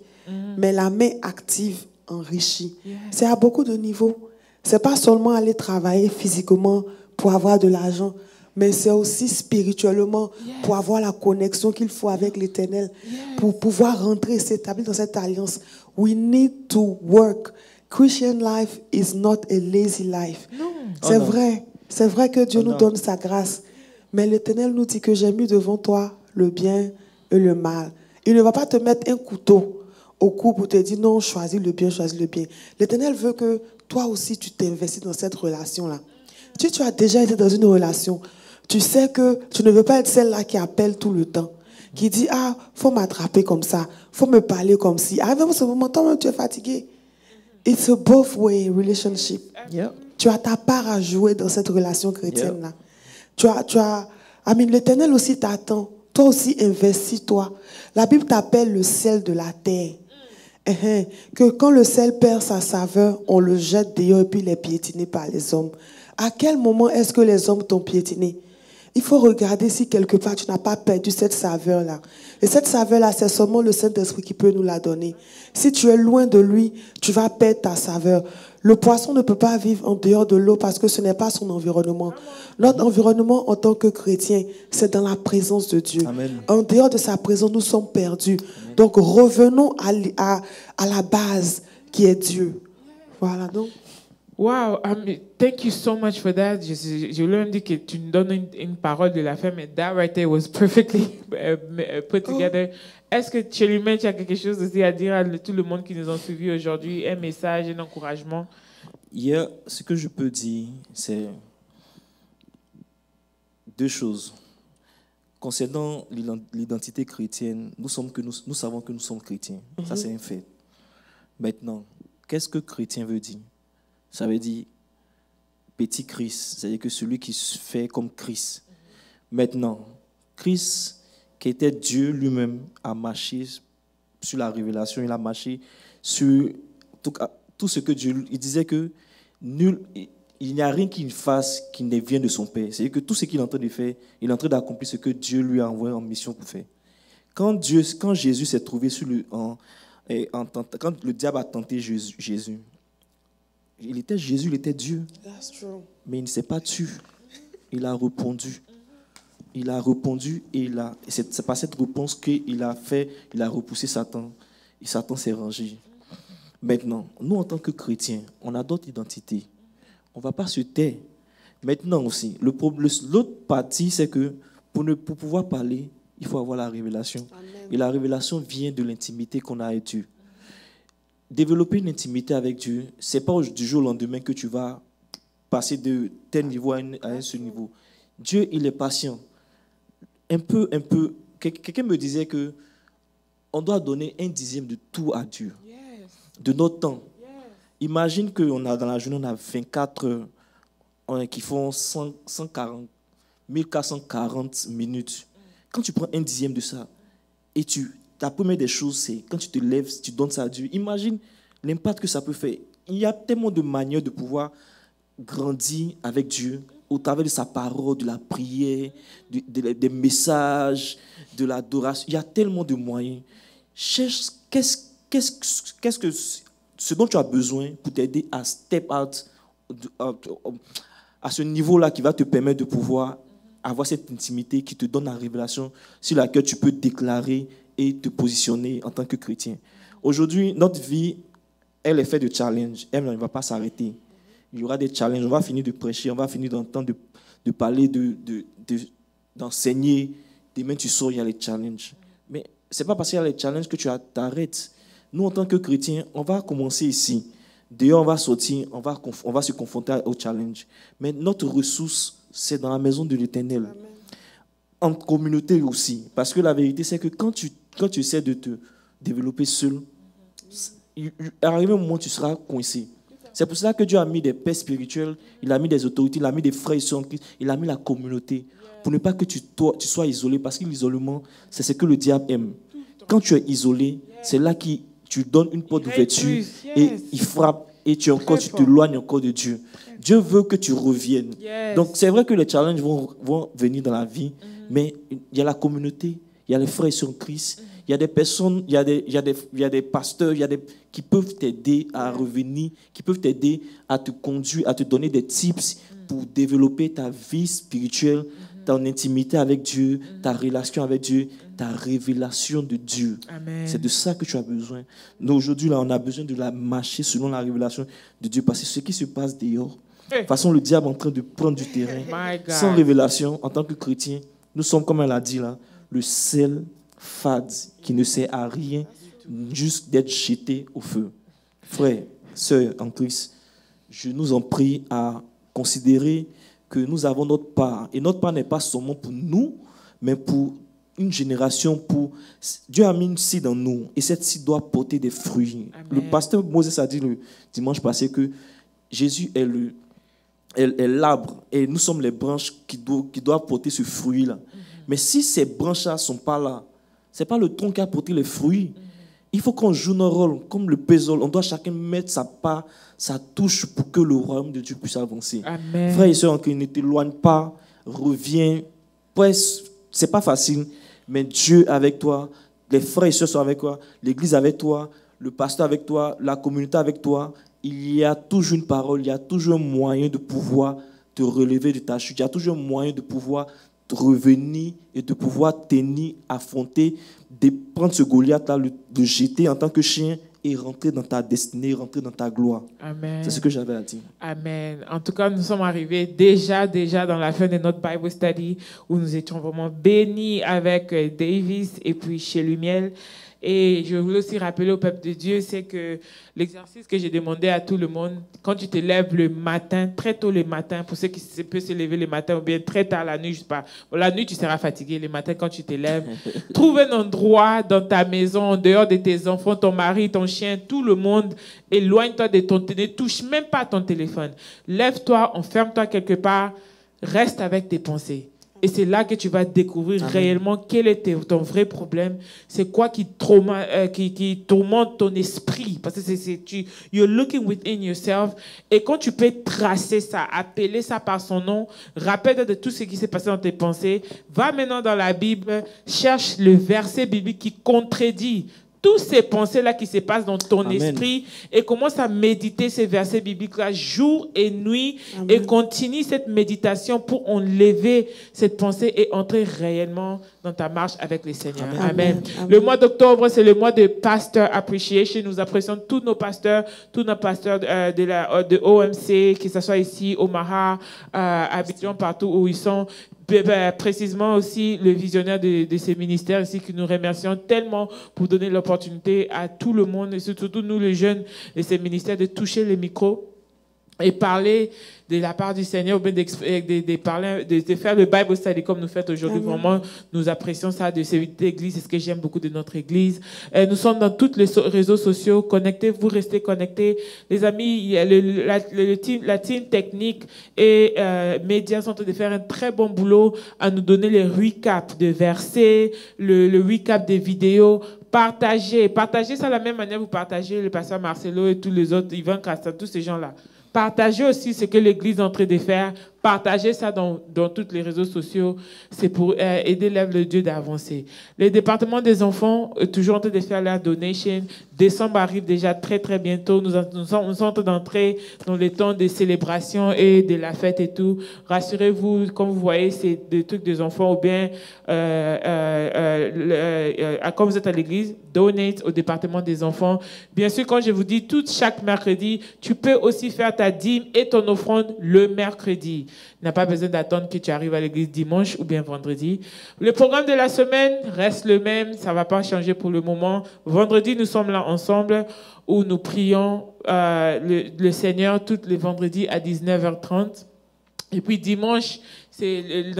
mais la main active enrichit. C'est à beaucoup de niveaux. C'est pas seulement aller travailler physiquement pour avoir de l'argent, mais c'est aussi spirituellement pour avoir la connexion qu'il faut avec l'Éternel, pour pouvoir rentrer et s'établir dans cette alliance. We need to work. Christian life is not a lazy life. C'est vrai. C'est vrai que Dieu nous donne sa grâce. Mais l'Éternel nous dit que j'ai mis devant toi le bien et le mal. Il ne va pas te mettre un couteau au cou pour te dire non, choisis le bien, choisis le bien. L'Éternel veut que toi aussi tu t'investis dans cette relation-là. Si tu as déjà été dans une relation, tu sais que tu ne veux pas être celle-là qui appelle tout le temps, qui dit ah, faut m'attraper comme ça, faut me parler comme si. Arrive ce moment, toi-même tu es fatigué. It's a both way relationship. Yeah. Tu as ta part à jouer dans cette relation chrétienne-là. L'Éternel aussi t'attend. Toi aussi, investis-toi. La Bible t'appelle le sel de la terre. Que quand le sel perd sa saveur, on le jette dehors et puis il est piétiné par les hommes. À quel moment est-ce que les hommes t'ont piétiné? Il faut regarder si quelque part tu n'as pas perdu cette saveur-là. Et cette saveur-là, c'est seulement le Saint-Esprit qui peut nous la donner. Si tu es loin de lui, tu vas perdre ta saveur. Le poisson ne peut pas vivre en dehors de l'eau parce que ce n'est pas son environnement. Notre environnement en tant que chrétien, c'est dans la présence de Dieu. Amen. En dehors de sa présence, nous sommes perdus. Amen. Donc revenons à la base qui est Dieu. Voilà donc. Wow, thank you so much for that. Je lui dis que tu nous donnes une parole de la fin, mais that right there was perfectly put together. Est-ce que Chelimen, tu as quelque chose aussi à dire à tout le monde qui nous ont suivis aujourd'hui, un message, un encouragement? Ce que je peux dire, c'est deux choses. Concernant l'identité chrétienne, nous savons que nous sommes chrétiens. Ça, c'est un fait. Maintenant, qu'est-ce que chrétien veut dire? Ça veut dire petit Christ, c'est-à-dire que celui qui se fait comme Christ. Maintenant, Christ, qui était Dieu lui-même, a marché sur la révélation, il a marché sur tout ce que Dieu... Il disait que il n'y a rien qu'il fasse qui ne vienne de son Père. C'est-à-dire que tout ce qu'il est en train de faire, il est en train d'accomplir ce que Dieu lui a envoyé en mission pour faire. Quand Jésus s'est trouvé quand le diable a tenté Jésus, il était Dieu. Mais il ne s'est pas tué. Il a répondu. Et c'est par cette réponse qu'il a repoussé Satan. Et Satan s'est rangé. Maintenant, nous en tant que chrétiens, on a d'autres identités. On ne va pas se taire. Maintenant aussi, l'autre partie, c'est que pour pouvoir parler, il faut avoir la révélation. Amen. Et la révélation vient de l'intimité qu'on a avec Dieu. Développer une intimité avec Dieu, ce n'est pas du jour au lendemain que tu vas passer de tel niveau à un seul niveau. Dieu, il est patient. Un peu. Quelqu'un me disait que on doit donner 1/10 de tout à Dieu, de notre temps. Imagine que dans la journée, on a 24 heures qui font 1440 minutes. Quand tu prends 1/10 de ça, et la première des choses, c'est quand tu te lèves, tu donnes ça à Dieu. Imagine l'impact que ça peut faire. Il y a tellement de manières de pouvoir grandir avec Dieu au travers de sa parole, de la prière, des messages, de l'adoration. Il y a tellement de moyens. Cherche ce dont tu as besoin pour t'aider à step out à ce niveau-là qui va te permettre de pouvoir avoir cette intimité qui te donne la révélation sur laquelle tu peux déclarer et te positionner en tant que chrétien. Aujourd'hui, notre vie, elle est faite de challenges. Elle ne va pas s'arrêter. Il y aura des challenges. On va finir de prêcher, on va finir d'entendre, de parler, d'enseigner. Demain, tu sors, il y a les challenges. Mais ce n'est pas parce qu'il y a les challenges que tu t'arrêtes. Nous, en tant que chrétiens, on va commencer ici. Dehors, on va sortir, on va se confronter au challenge. Mais notre ressource, c'est dans la maison de l'Éternel. Amen. En communauté aussi. Parce que la vérité, c'est que quand tu essaies de te développer seul, il arrive un moment où tu seras coincé. C'est pour cela que Dieu a mis des pères spirituels, il a mis des autorités, il a mis des frères et sœurs en Christ, il a mis la communauté. Pour ne pas que tu sois isolé, parce que l'isolement, c'est ce que le diable aime. Quand tu es isolé, c'est là que tu donnes une porte d'ouverture et il frappe et tu t'éloignes encore de Dieu. Dieu veut que tu reviennes. Donc c'est vrai que les challenges vont venir dans la vie, mais il y a la communauté, il y a les frères et sœurs en Christ, il y a des personnes, il y a des pasteurs, qui peuvent t'aider à revenir, qui peuvent t'aider à te conduire, à te donner des tips pour développer ta vie spirituelle, ton intimité avec Dieu, ta relation avec Dieu, ta révélation de Dieu. Amen. C'est de ça que tu as besoin. Nous, aujourd'hui, là, on a besoin de la marcher selon la révélation de Dieu. Parce que ce qui se passe dehors, de toute façon, le diable est en train de prendre du terrain. Sans révélation, en tant que chrétien, nous sommes, comme elle a dit là, le sel fade qui ne sert à rien, juste d'être jeté au feu. Frères, sœurs en Christ, je nous en prie à considérer que nous avons notre part. Et notre part n'est pas seulement pour nous, mais pour une génération. Dieu a mis une seed en nous, et cette seed doit porter des fruits. Amen. Le pasteur Moses a dit le dimanche passé que Jésus est l'arbre, et nous sommes les branches qui doivent porter ce fruit-là. Mais si ces branches-là ne sont pas là, ce n'est pas le tronc qui a porté les fruits. Il faut qu'on joue nos rôles, comme le puzzle. On doit chacun mettre sa part, sa touche pour que le royaume de Dieu puisse avancer. Amen. Frères et sœurs, ne t'éloigne pas, reviens. Ce n'est pas facile, mais Dieu avec toi, les frères et sœurs sont avec toi, l'église avec toi, le pasteur avec toi, la communauté avec toi. Il y a toujours une parole, il y a toujours un moyen de pouvoir te relever de ta chute. Il y a toujours un moyen de pouvoir revenir et de pouvoir tenir, affronter, de prendre ce Goliath-là, de jeter en tant que chien et rentrer dans ta destinée, rentrer dans ta gloire. Amen. C'est ce que j'avais à dire. Amen. En tout cas, nous sommes arrivés déjà dans la fin de notre Bible Study où nous étions vraiment bénis avec Davis et puis chez Lumiel. Et je voulais aussi rappeler au peuple de Dieu, c'est que l'exercice que j'ai demandé à tout le monde, quand tu te lèves le matin, très tôt le matin, pour ceux qui peuvent se lever le matin ou bien très tard la nuit, je sais pas. Bon, la nuit, tu seras fatigué. Le matin, quand tu te lèves, trouve un endroit dans ta maison, en dehors de tes enfants, ton mari, ton chien, tout le monde. Éloigne-toi de ton téléphone. Ne touche même pas ton téléphone. Lève-toi, enferme-toi quelque part. Reste avec tes pensées. Et c'est là que tu vas découvrir réellement quel est ton vrai problème. C'est quoi qui tourmente ton esprit. Parce que you're looking within yourself. Et quand tu peux tracer ça, appeler ça par son nom, rappelle-toi de tout ce qui s'est passé dans tes pensées. Va maintenant dans la Bible, cherche le verset biblique qui contredit toutes ces pensées-là qui se passent dans ton esprit et commence à méditer ces versets bibliques-là jour et nuit. Amen. Et continue cette méditation pour enlever cette pensée et entrer réellement dans ta marche avec le Seigneur. Amen. Amen. Amen. Le mois d'octobre, c'est le mois de Pastor Appreciation. Nous apprécions tous nos pasteurs de OMC, que ce soit ici, Omaha, Abidjan, partout où ils sont. Précisément aussi le visionnaire de ces ministères ici que nous remercions tellement pour donner l'opportunité à tout le monde et surtout nous les jeunes de ces ministères de toucher les micros et parler de la part du Seigneur, ou bien de faire le Bible study comme nous faisons aujourd'hui. Amen. Vraiment, nous apprécions ça de cette église. C'est ce que j'aime beaucoup de notre église. Nous sommes dans tous les réseaux sociaux. Connectez-vous, restez connectés. Les amis, la team technique et médias sont en train de faire un très bon boulot à nous donner les recaps de versets, le recap des vidéos. Partagez ça de la même manière que vous partagez le pasteur Marcelo et tous les autres, Yvan Castan, tous ces gens-là. Partagez aussi ce que l'Église est en train de faire. Partagez ça dans tous les réseaux sociaux. C'est pour aider l'œuvre de Dieu d'avancer. Le département des enfants est toujours en train de faire la donation. Décembre arrive déjà très, très bientôt. Nous sommes en train d'entrer dans les temps de célébration et de la fête et tout. Rassurez-vous, comme vous voyez, c'est des trucs des enfants ou bien, comme vous êtes à l'église, donate au département des enfants. Bien sûr, quand je vous dis chaque mercredi, tu peux aussi faire ta dîme et ton offrande le mercredi. Il n'a pas besoin d'attendre que tu arrives à l'église dimanche ou bien vendredi. Le programme de la semaine reste le même, ça ne va pas changer pour le moment. Vendredi, nous sommes là ensemble où nous prions le Seigneur tous les vendredis à 19h30. Et puis dimanche, c'est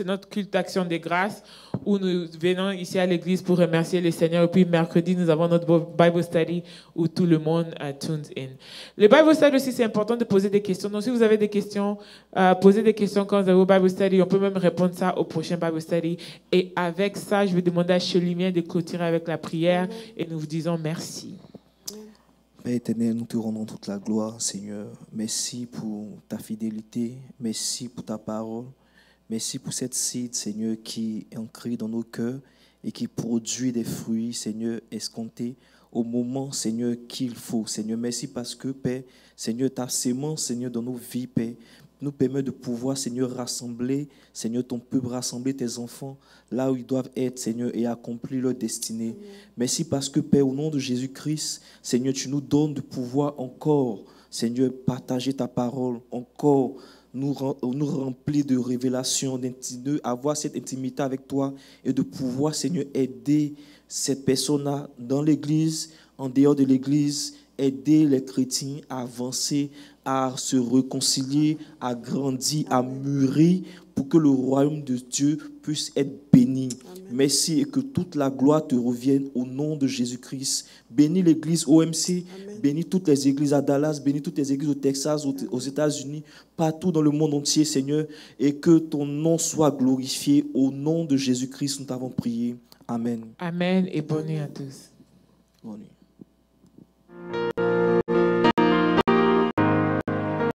notre culte d'action des grâces où nous venons ici à l'église pour remercier le Seigneur. Et puis mercredi, nous avons notre Bible Study où tout le monde tunes in. Le Bible Study aussi, c'est important de poser des questions. Donc si vous avez des questions, posez des questions quand vous avez au Bible Study. On peut même répondre ça au prochain Bible Study. Et avec ça, je vais demander à Chelimien de clôturer avec la prière et nous vous disons merci. Père éternel, nous te rendons toute la gloire, Seigneur. Merci pour ta fidélité. Merci pour ta parole. Merci pour cette seed, Seigneur, qui est ancrée dans nos cœurs et qui produit des fruits, Seigneur, escomptés au moment, Seigneur, qu'il faut. Seigneur, merci parce que, Père, Seigneur, ta sémence, Seigneur, dans nos vies, Père, nous permet de pouvoir, Seigneur, rassembler, Seigneur, ton peuple, rassembler tes enfants là où ils doivent être, Seigneur, et accomplir leur destinée. Merci parce que, Père, au nom de Jésus-Christ, Seigneur, tu nous donnes de pouvoir encore, Seigneur, partager ta parole, encore nous remplir de révélations, avoir cette intimité avec toi et de pouvoir, Seigneur, aider cette personne-là dans l'Église, en dehors de l'Église, aider les chrétiens à avancer, à se réconcilier, à grandir, à mûrir pour que le royaume de Dieu puisse être béni. Amen. Merci et que toute la gloire te revienne au nom de Jésus-Christ. Bénis l'église OMC, Amen. Bénis toutes les églises à Dallas, bénis toutes les églises au Texas, aux États-Unis, partout dans le monde entier, Seigneur, et que ton nom soit glorifié. Au nom de Jésus-Christ, nous t'avons prié. Amen. Amen et bonne nuit à tous. Bonne nuit.